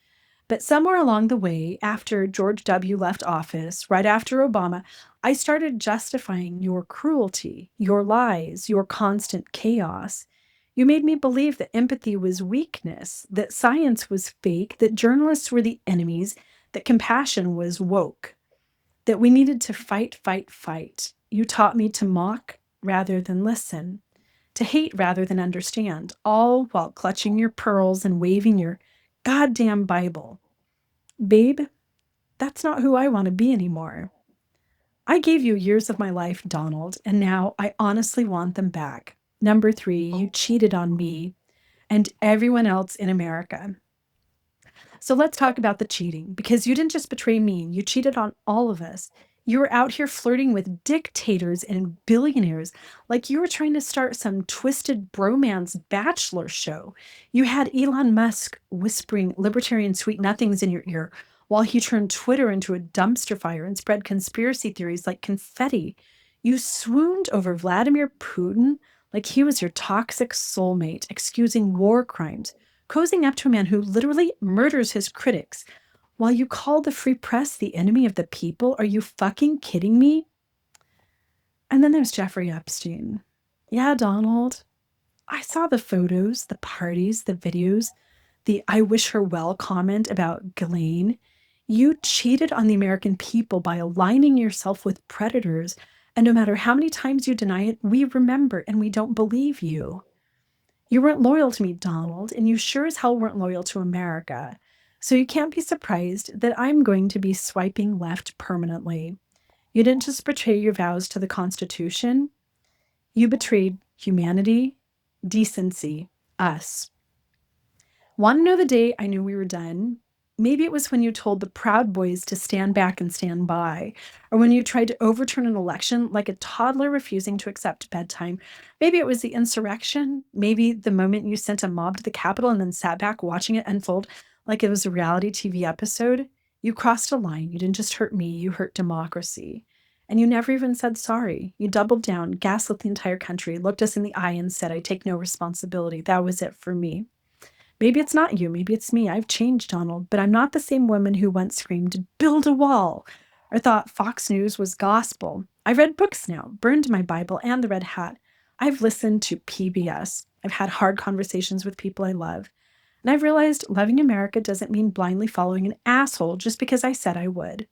But somewhere along the way, after George W. left office, right after Obama, I started justifying your cruelty, your lies, your constant chaos. You made me believe that empathy was weakness, that science was fake, that journalists were the enemies, that compassion was woke, that we needed to fight, fight, fight. You taught me to mock rather than listen, to hate rather than understand, all while clutching your pearls and waving your goddamn Bible. Babe, that's not who I want to be anymore. I gave you years of my life, Donald, and now I honestly want them back. Number 3, you cheated on me and everyone else in America. So let's talk about the cheating, because you didn't just betray me, you cheated on all of us. You were out here flirting with dictators and billionaires like you were trying to start some twisted bromance bachelor show. You had Elon Musk whispering libertarian sweet nothings in your ear while he turned Twitter into a dumpster fire and spread conspiracy theories like confetti. You swooned over Vladimir Putin like he was your toxic soulmate, excusing war crimes, cozying up to a man who literally murders his critics while you call the free press the enemy of the people. Are you fucking kidding me? And then there's Jeffrey Epstein. Yeah, Donald. I saw the photos, the parties, the videos, the I wish her well comment about Ghislaine. You cheated on the American people by aligning yourself with predators. And no matter how many times you deny it, we remember and we don't believe you. You weren't loyal to me, Donald, and you sure as hell weren't loyal to America. So you can't be surprised that I'm going to be swiping left permanently. You didn't just betray your vows to the Constitution, you betrayed humanity, decency, us. Want to know the day I knew we were done? Maybe it was when you told the Proud Boys to stand back and stand by, or when you tried to overturn an election like a toddler refusing to accept bedtime. Maybe it was the insurrection. Maybe the moment you sent a mob to the Capitol and then sat back watching it unfold like it was a reality TV episode. You crossed a line. You didn't just hurt me, you hurt democracy. And you never even said sorry. You doubled down, gaslit the entire country, looked us in the eye and said, I take no responsibility. That was it for me. Maybe it's not you, maybe it's me. I've changed, Donald, but I'm not the same woman who once screamed, build a wall, or thought Fox News was gospel. I've read books now, burned my Bible and the red hat. I've listened to PBS. I've had hard conversations with people I love. And I've realized loving America doesn't mean blindly following an asshole just because I said I would.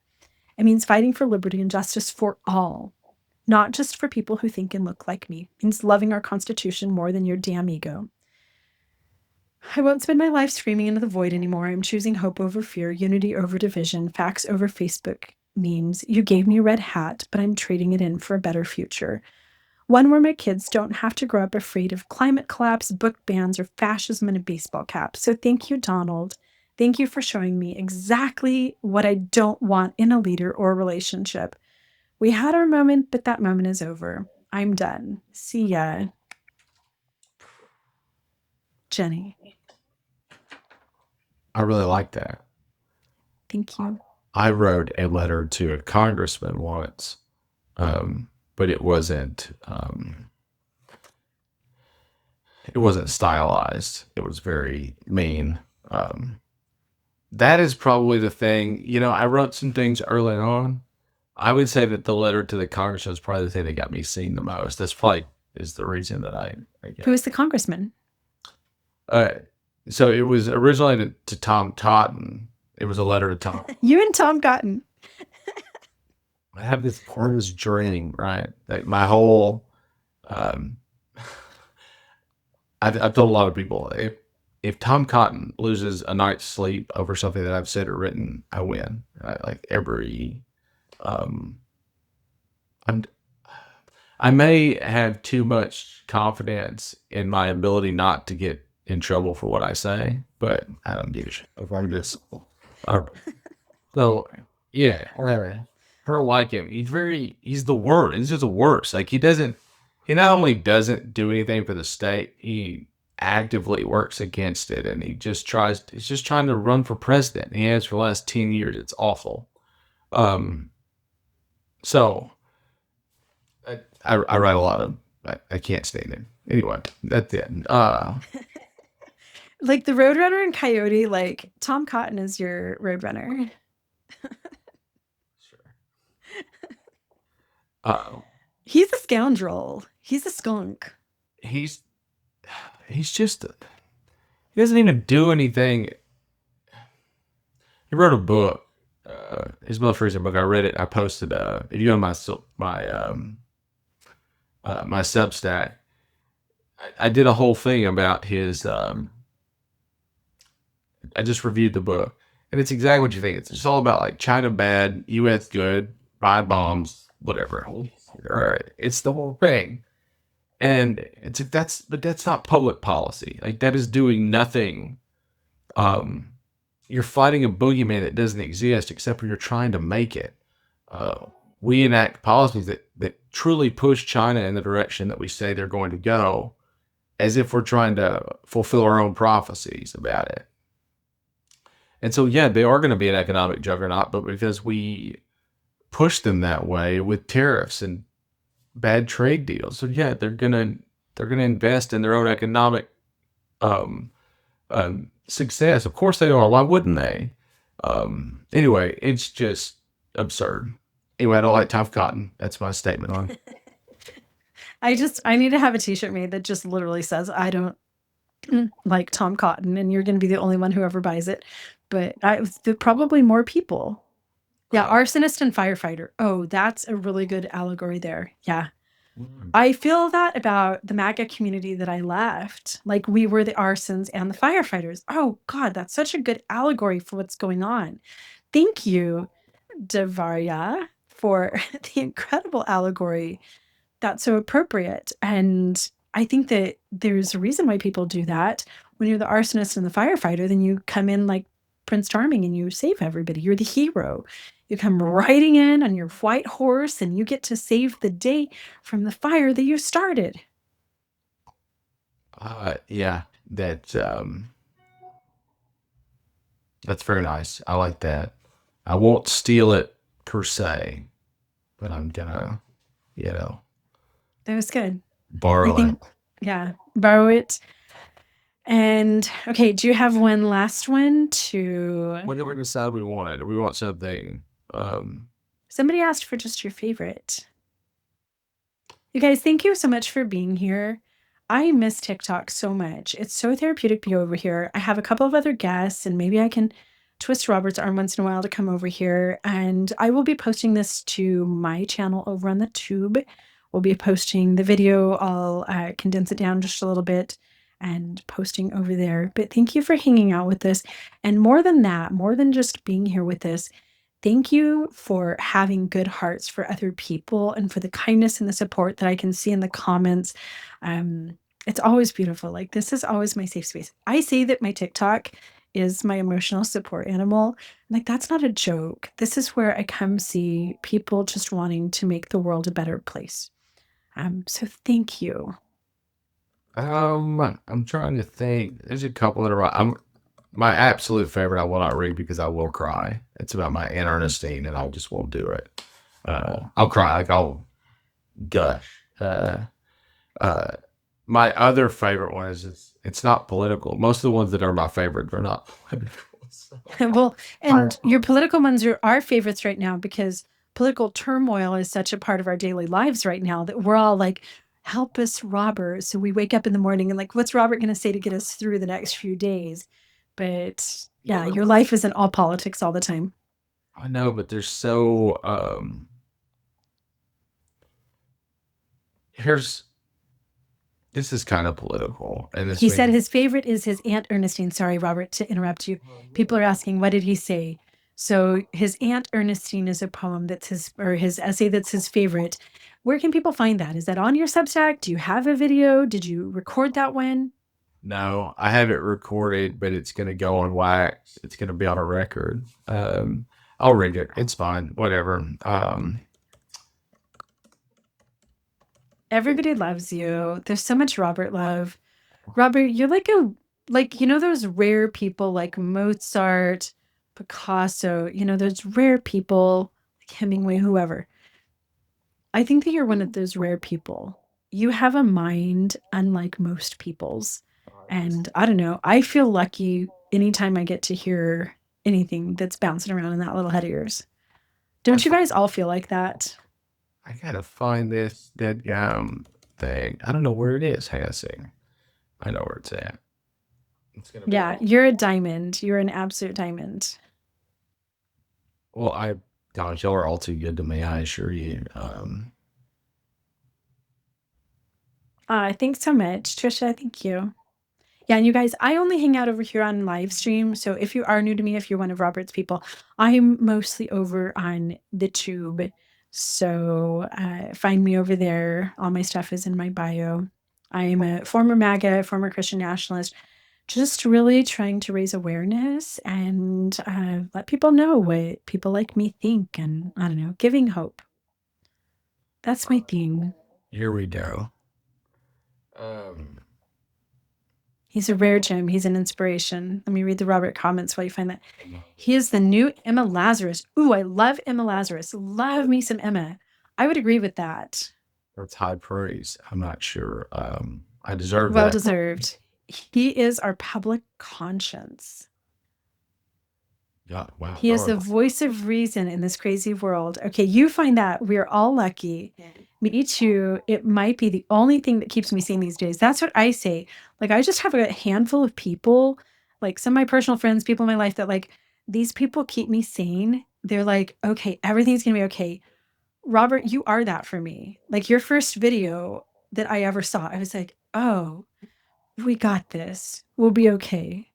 It means fighting for liberty and justice for all, not just for people who think and look like me. It means loving our Constitution more than your damn ego. I won't spend my life screaming into the void anymore. I'm choosing hope over fear, unity over division, facts over Facebook memes. You gave me a red hat, but I'm trading it in for a better future. One where my kids don't have to grow up afraid of climate collapse, book bans, or fascism in a baseball cap. So thank you, Donald. Thank you for showing me exactly what I don't want in a leader or a relationship. We had our moment, but that moment is over. I'm done. See ya. Jenny. I really like that. Thank you. I wrote a letter to a congressman once, but it wasn't stylized. It was very mean. That is probably the thing. You know, I wrote some things early on. I would say that the letter to the congressman was probably the thing that got me seen the most. That's probably is the reason that I get. Who is the congressman? So it was originally to Tom Cotton. It was a letter to Tom. You and Tom Cotton. I have this dream, right? Like my whole, I've told a lot of people, if Tom Cotton loses a night's sleep over something that I've said or written, I win. Like every, I may have too much confidence in my ability not to get in trouble for what I say, but I don't give a shit if I'm just. So yeah, don't like him. He's the worst. He's just the worst. Like he not only doesn't do anything for the state, he actively works against it, and he's just trying to run for president. He has for the last 10 years. It's awful. So I write a lot of, I can't stand him. Anyway, that's it. Like the Roadrunner and Coyote, like Tom Cotton is your Roadrunner. He's a scoundrel. He's a skunk. He's just, he doesn't even do anything. He wrote a book, his most recent book. I read it. I posted, if you go on my Substack, I did a whole thing about his, I just reviewed the book, and it's exactly what you think. It's just all about like China bad, U.S. good, buy bombs, whatever. All right, it's the whole thing, and but that's not public policy. Like that is doing nothing. You're fighting a boogeyman that doesn't exist, except when you're trying to make it. We enact policies that truly push China in the direction that we say they're going to go, as if we're trying to fulfill our own prophecies about it. And so, yeah, they are going to be an economic juggernaut, but because we push them that way with tariffs and bad trade deals, so yeah, they're gonna invest in their own economic success. Of course they are. Why wouldn't they? Anyway, it's just absurd. Anyway, I don't like Tom Cotton. That's my statement on it. I need to have a t-shirt made that just literally says, I don't like Tom Cotton, and you're going to be the only one who ever buys it. But probably more people. Yeah, arsonist and firefighter. Oh, that's a really good allegory there. Yeah. I feel that about the MAGA community that I left. Like we were the arsons and the firefighters. Oh God, that's such a good allegory for what's going on. Thank you, Devaria, for the incredible allegory. That's so appropriate. And I think that there's a reason why people do that. When you're the arsonist and the firefighter, then you come in like Prince Charming and you save everybody. You're the hero. You come riding in on your white horse and you get to save the day from the fire that you started. Yeah, that's very nice. I like that. I won't steal it per se, but I'm gonna, That was good. borrow it. Yeah, borrow it. And okay, do you have one last one to? When did we decide we wanted? We want something. Somebody asked for just your favorite. You guys, thank you so much for being here. I miss TikTok so much. It's so therapeutic to be over here. I have a couple of other guests, and maybe I can twist Robert's arm once in a while to come over here. And I will be posting this to my channel over on the tube. We'll be posting the video. I'll condense it down just a little bit and posting over there. But thank you for hanging out with us. And more than that, more than just being here with us, thank you for having good hearts for other people and for the kindness and the support that I can see in the comments. It's always beautiful. Like this is always my safe space. I say that my TikTok is my emotional support animal. Like that's not a joke. This is where I come see people just wanting to make the world a better place. So thank you. I'm trying to think. There's a couple that are. My absolute favorite I will not read because I will cry. It's about my Aunt Ernestine, and I just won't do it. I'll cry. Like I'll gush. My other favorite one is it's not political. Most of the ones that are my favorite are not political. So. Well, and your political ones are our favorites right now because political turmoil is such a part of our daily lives right now that we're all like, help us, Robert. So we wake up in the morning and like, what's Robert going to say to get us through the next few days? But yeah, your life isn't all politics all the time. I know, but there's so this is kind of political. And he said his favorite is his Aunt Ernestine. Sorry, Robert, to interrupt you. People are asking, what did he say? So his Aunt Ernestine is a poem that's his essay that's his favorite. Where can people find that? Is that on your Substack? Do you have a video? Did you record that one? No, I have it recorded, but it's going to go on wax. It's going to be on a record. I'll read it. It's fine. Whatever. Everybody loves you. There's so much Robert love. Robert, you're like, those rare people like Mozart, Picasso, those rare people like Hemingway, whoever. I think that you're one of those rare people. You have a mind unlike most people's. And I don't know, I feel lucky anytime I get to hear anything that's bouncing around in that little head of yours. Don't you guys all feel like that? I gotta find this dead thing. I don't know where it is, Hassing. I know where it's at. It's gonna be Yeah, you're a diamond. You're an absolute diamond. well, gosh, y'all are all too good to me, I assure you. Thanks so much, Trisha. Thank you. Yeah, and you guys, I only hang out over here on live stream. So if you are new to me, if you're one of Robert's people, I'm mostly over on the tube. So find me over there. All my stuff is in my bio. I'm a former MAGA, former Christian nationalist, just really trying to raise awareness and let people know what people like me think, and I don't know, giving hope. That's my theme. Here we go. He's a rare gem. He's an inspiration. Let me read the Robert comments while you find that. He is the new Emma Lazarus. Ooh, I love Emma Lazarus. Love me some Emma. I would agree with that. It's high praise. I'm not sure. I deserve Well that. deserved. He is our public conscience. Yeah, wow. He is the voice of reason in this crazy world. Okay, you find that. We're all lucky. Me too. It might be the only thing that keeps me sane these days. That's what I say. Like, I just have a handful of people, like some of my personal friends, people in my life that like, these people keep me sane. They're like, okay, everything's gonna be okay. Robert, you are that for me. Like your first video that I ever saw, I was like, oh, we got this. We'll be okay.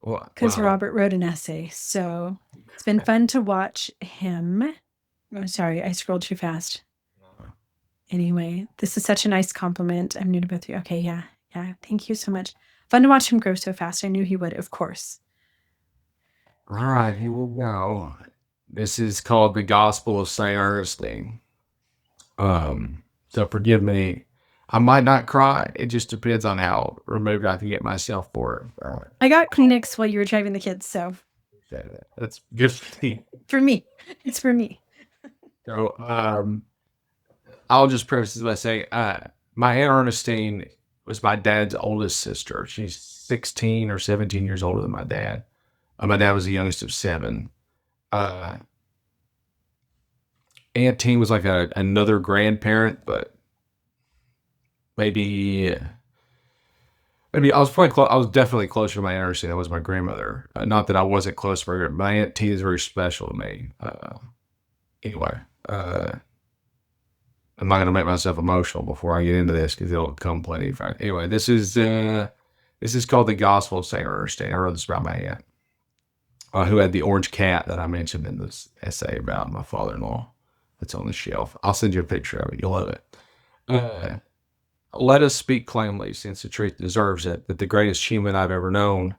Because Robert wrote an essay. So it's been fun to watch him. Oh, sorry, I scrolled too fast. Anyway, this is such a nice compliment. I'm new to both of you. Okay, yeah. Thank you so much. Fun to watch him grow so fast. I knew he would, of course. All right, here we go. This is called The Gospel of St. Ernestine. So forgive me. I might not cry. It just depends on how removed I can get myself for it. I got Kleenex while you were driving the kids, so. That's good for me. For me. It's for me. So, I'll just preface this by saying, my Aunt Ernestine was my dad's oldest sister. She's 16 or 17 years older than my dad. My dad was the youngest of 7. Aunt Teen was like another grandparent, but maybe I was definitely closer to my Aunt Ernestine than I was my grandmother. Not that I wasn't close to her. My Aunt Teen is very special to me. Anyway, I'm not going to make myself emotional before I get into this because it'll come plenty. Anyway, this is called The Gospel of St. Ernestine. I wrote this about my aunt, who had the orange cat that I mentioned in this essay about my father-in-law. That's on the shelf. I'll send you a picture of it. You'll love it. Let us speak plainly, since the truth deserves it, that the greatest human I've ever known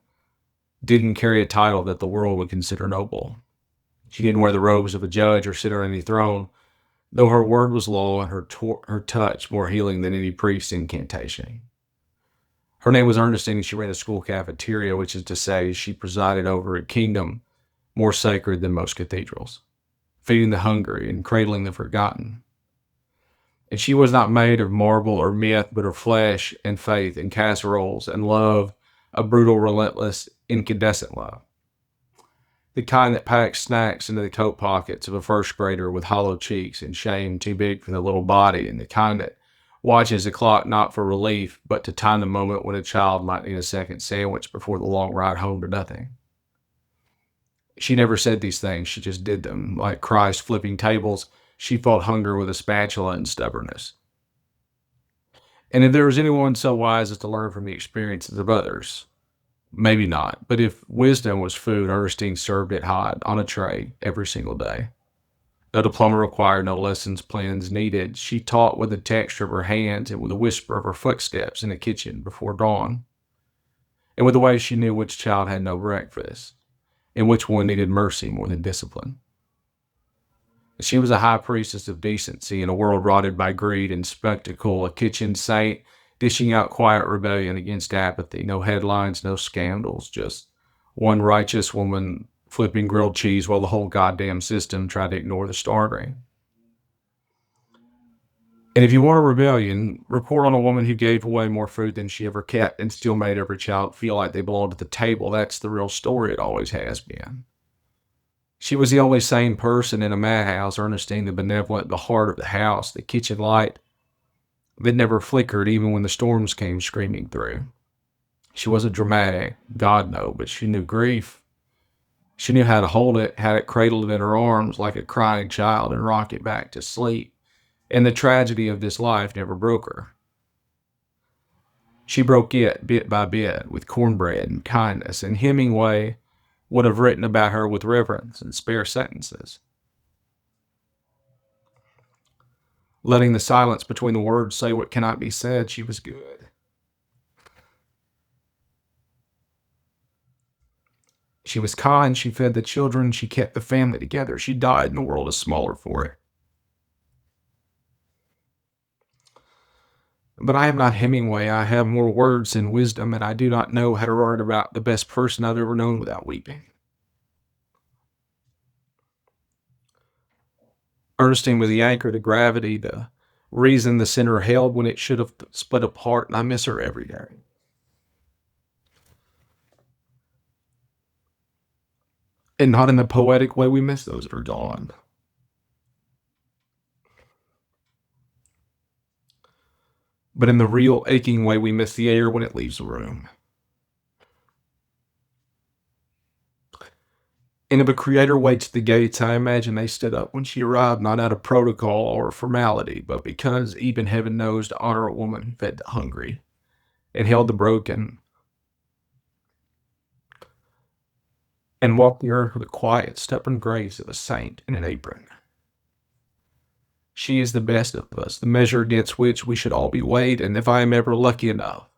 didn't carry a title that the world would consider noble. She didn't wear the robes of a judge or sit on any throne, though her word was law and her touch more healing than any priest's incantation. Her name was Ernestine, and she ran a school cafeteria, which is to say she presided over a kingdom more sacred than most cathedrals, feeding the hungry and cradling the forgotten. And she was not made of marble or myth, but of flesh and faith and casseroles and love, a brutal, relentless, incandescent love. The kind that packs snacks into the coat pockets of a first grader with hollow cheeks and shame too big for the little body, and the kind that watches the clock not for relief, but to time the moment when a child might need a second sandwich before the long ride home to nothing. She never said these things, she just did them. Like Christ flipping tables, she fought hunger with a spatula and stubbornness. And if there was anyone so wise as to learn from the experiences of others, maybe not. But if wisdom was food, Ernestine served it hot on a tray every single day. No diploma required, no lessons plans needed. She taught with the texture of her hands and with the whisper of her footsteps in the kitchen before dawn. And with the way she knew which child had no breakfast and which one needed mercy more than discipline. She was a high priestess of decency in a world rotted by greed and spectacle, a kitchen saint dishing out quiet rebellion against apathy. No headlines, no scandals, just one righteous woman flipping grilled cheese while the whole goddamn system tried to ignore the star ring. And if you want a rebellion, report on a woman who gave away more food than she ever kept and still made every child feel like they belonged at the table. That's the real story. It always has been. She was the only sane person in a madhouse, Ernestine the benevolent, the heart of the house, the kitchen light that never flickered even when the storms came screaming through. She wasn't dramatic, God no, but she knew grief. She knew how to hold it, how to cradle it in her arms like a crying child and rock it back to sleep. And the tragedy of this life never broke her. She broke it bit by bit with cornbread and kindness, and Hemingway would have written about her with reverence and spare sentences. Letting the silence between the words say what cannot be said, she was good. She was kind, she fed the children, she kept the family together. She died and the world is smaller for it. But I am not Hemingway. I have more words than wisdom, and I do not know how to write about the best person I've ever known without weeping. Ernestine was the anchor to gravity, the reason the center held when it should have split apart, and I miss her every day. And not in the poetic way we miss those that are gone. But in the real aching way we miss the air when it leaves the room. And if a creator waits at the gates, I imagine they stood up when she arrived, not out of protocol or formality, but because even heaven knows to honor a woman who fed the hungry and held the broken and walked the earth with a quiet, stubborn grace of a saint in an apron. She is the best of us, the measure against which we should all be weighed, and if I am ever lucky enough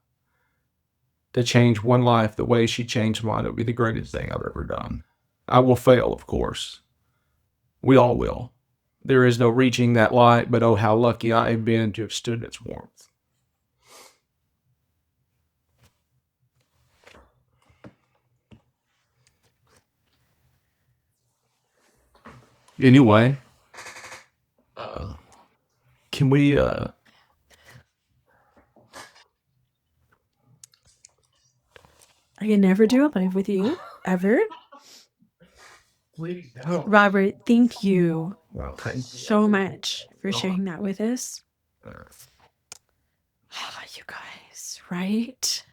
to change one life the way she changed mine, it would be the greatest thing I've ever done. I will fail, of course. We all will. There is no reaching that light, but oh, how lucky I have been to have stood in its warmth. Anyway, can we, I can never do a live with you, ever. please don't. Robert, thank you Well, thank you. so much for sharing that with us. Uh, You guys, right?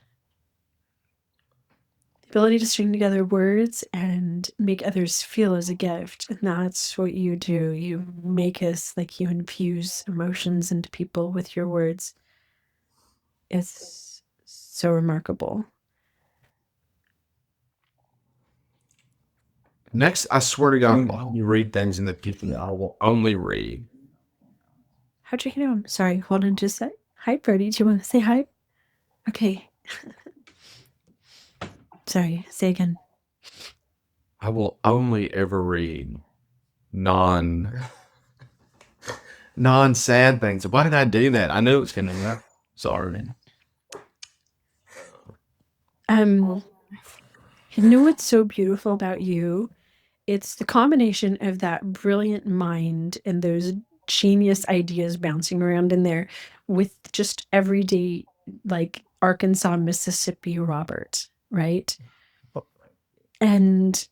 The ability to string together words and make others feel as a gift. And that's what you do. You make us, like, you infuse emotions into people with your words. It's so remarkable. Next, I swear to God, you read things in the people I will only read. How'd you know? Sorry, hold on just a sec. Hi, Brody. Do you want to say hi? Okay. Sorry, say again. I will only ever read non-sad things. Why did I do that? I knew it was gonna happen. Sorry. You know what's so beautiful about you? It's the combination of that brilliant mind and those genius ideas bouncing around in there with just everyday, like, Arkansas, Mississippi Robert, right? And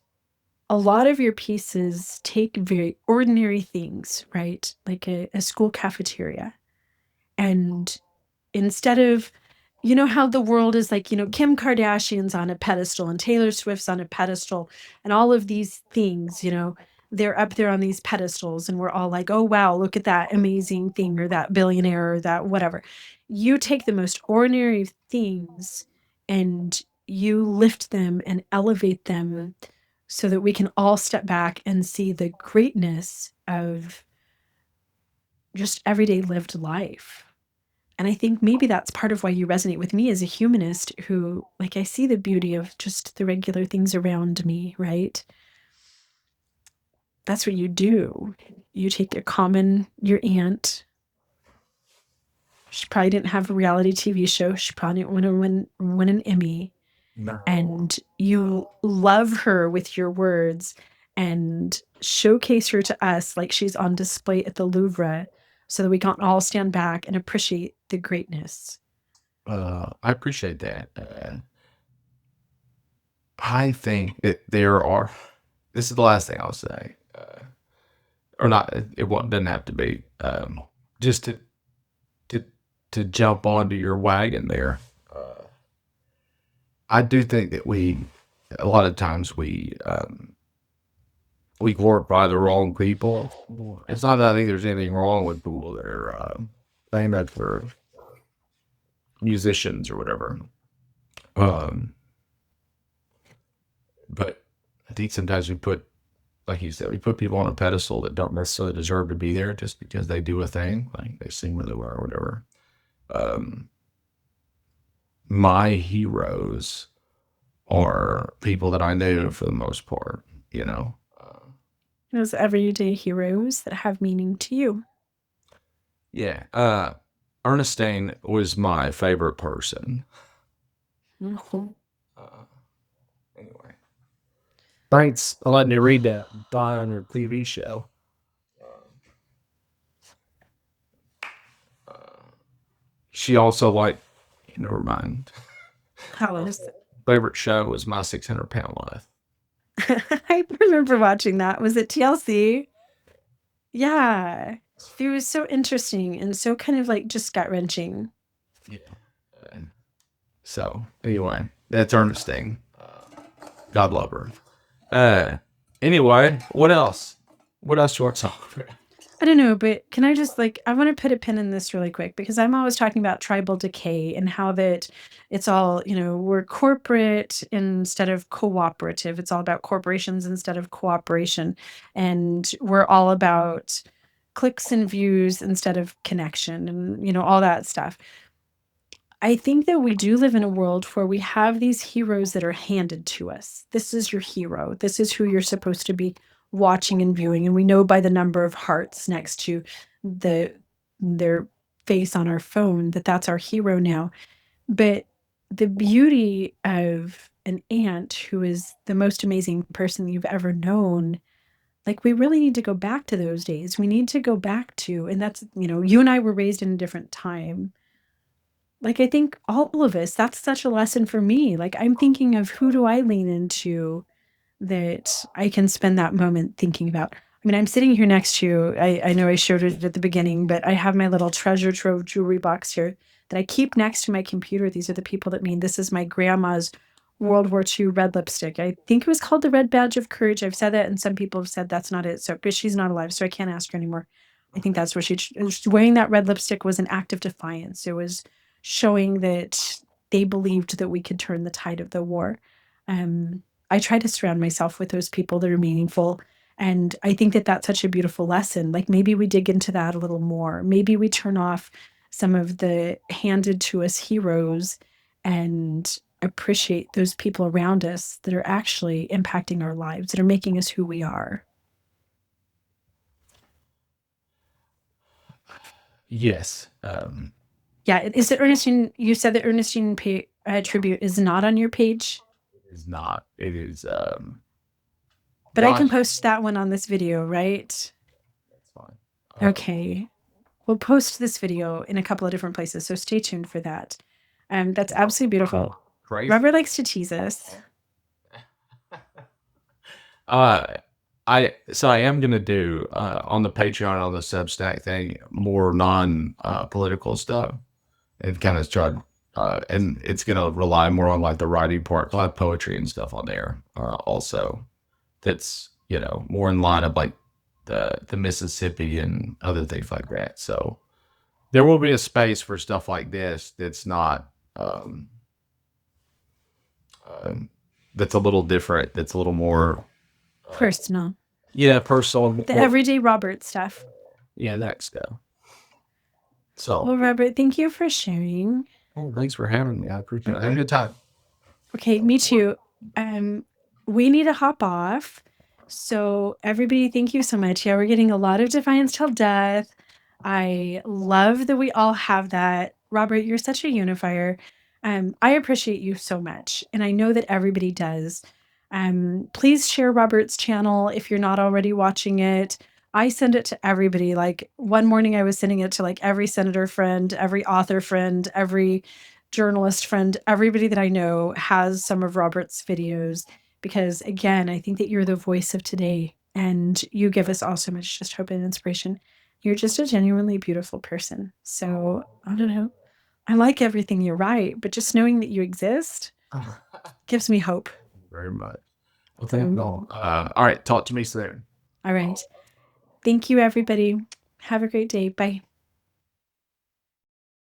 a lot of your pieces take very ordinary things, right? Like a school cafeteria. And instead of, you know how the world is like, Kim Kardashian's on a pedestal and Taylor Swift's on a pedestal and all of these things, they're up there on these pedestals and we're all like, oh, wow, look at that amazing thing or that billionaire or that whatever. You take the most ordinary things and you lift them and elevate them so that we can all step back and see the greatness of just everyday lived life. And I think maybe that's part of why you resonate with me as a humanist who, like, I see the beauty of just the regular things around me, right? that's what you do. You take your aunt. She probably didn't have a reality TV show. She probably didn't want to win an Emmy. No. And you love her with your words and showcase her to us like she's on display at the Louvre so that we can all stand back and appreciate the greatness. I appreciate that. I think that there are, this is the last thing I'll say, or not, doesn't have to be, just to jump onto your wagon there. I do think that a lot of times we glorify the wrong people. It's not that I think there's anything wrong with people that are famous for musicians or whatever. But I think sometimes like you said, we put people on a pedestal that don't necessarily deserve to be there just because they do a thing, like they sing really well or whatever. My heroes are people that I knew for the most part, Those everyday heroes that have meaning to you. Yeah. Ernestine was my favorite person. Mm-hmm. Anyway. Thanks for letting me read that on your TV show. She also never mind. How is it? Favorite show was My 600-Pound Life. I remember watching that. Was it TLC? Yeah. It was so interesting and so kind of like just gut-wrenching. Yeah. So, anyway, that's Ernestine. God love her. Anyway, what else? What else do you want to talk about? I don't know, but can I just I want to put a pin in this really quick because I'm always talking about tribal decay and how that it's all, we're corporate instead of cooperative. It's all about corporations instead of cooperation. And we're all about clicks and views instead of connection and, all that stuff. I think that we do live in a world where we have these heroes that are handed to us. This is your hero. This is who you're supposed to be watching and viewing. And we know by the number of hearts next to their face on our phone that that's our hero now. But the beauty of an aunt who is the most amazing person you've ever known, we really need to go back to those days. We need to go back to, and that's, you and I were raised in a different time. I think all of us, that's such a lesson for me. I'm thinking of who do I lean into that I can spend that moment thinking about. I mean, I'm sitting here next to you. I know I showed it at the beginning, but I have my little treasure trove jewelry box here that I keep next to my computer. These are the people that mean this is my grandma's World War II red lipstick. I think it was called the Red Badge of Courage. I've said that, and some people have said that's not it. So, but she's not alive, so I can't ask her anymore. I think that's what wearing that red lipstick was an act of defiance. It was showing that they believed that we could turn the tide of the war. I try to surround myself with those people that are meaningful. And I think that that's such a beautiful lesson. Maybe we dig into that a little more. Maybe we turn off some of the handed to us heroes and appreciate those people around us that are actually impacting our lives, that are making us who we are. Yes. Yeah. Is it Ernestine? You said that Ernestine tribute is not on your page? It is not. It is. But I can post that one on this video, right? That's fine. Okay. We'll post this video in a couple of different places, so stay tuned for that. That's absolutely beautiful. Crazy. Robert likes to tease us. I am gonna do on the Patreon, on the Substack thing, more non-political stuff, and kind of try, and it's gonna rely more on the writing part. I'll have poetry and stuff on there also. That's more in line of the Mississippi and other things like that. So there will be a space for stuff like this that's not that's a little different. That's a little more Personal. Yeah, personal. The everyday Robert stuff. Yeah, that stuff. So, well, Robert, thank you for sharing. Oh, thanks for having me. I appreciate it. Have a good time. Okay, me too. We need to hop off. So everybody, thank you so much. Yeah, we're getting a lot of Defiance Till Death. I love that we all have that. Robert, you're such a unifier. I appreciate you so much, and I know that everybody does. Please share Robert's channel if you're not already watching it. I send it to everybody. Like one morning I was sending it to like every senator friend, every author friend, every journalist friend, everybody that I know has some of Robert's videos because again, I think that you're the voice of today and you give us all so much just hope and inspiration. You're just a genuinely beautiful person. So I don't know. I like everything you write, but just knowing that you exist gives me hope. Very much. Well, thank you all. All right. Talk to me soon. All right. Thank you, everybody. Have a great day. Bye.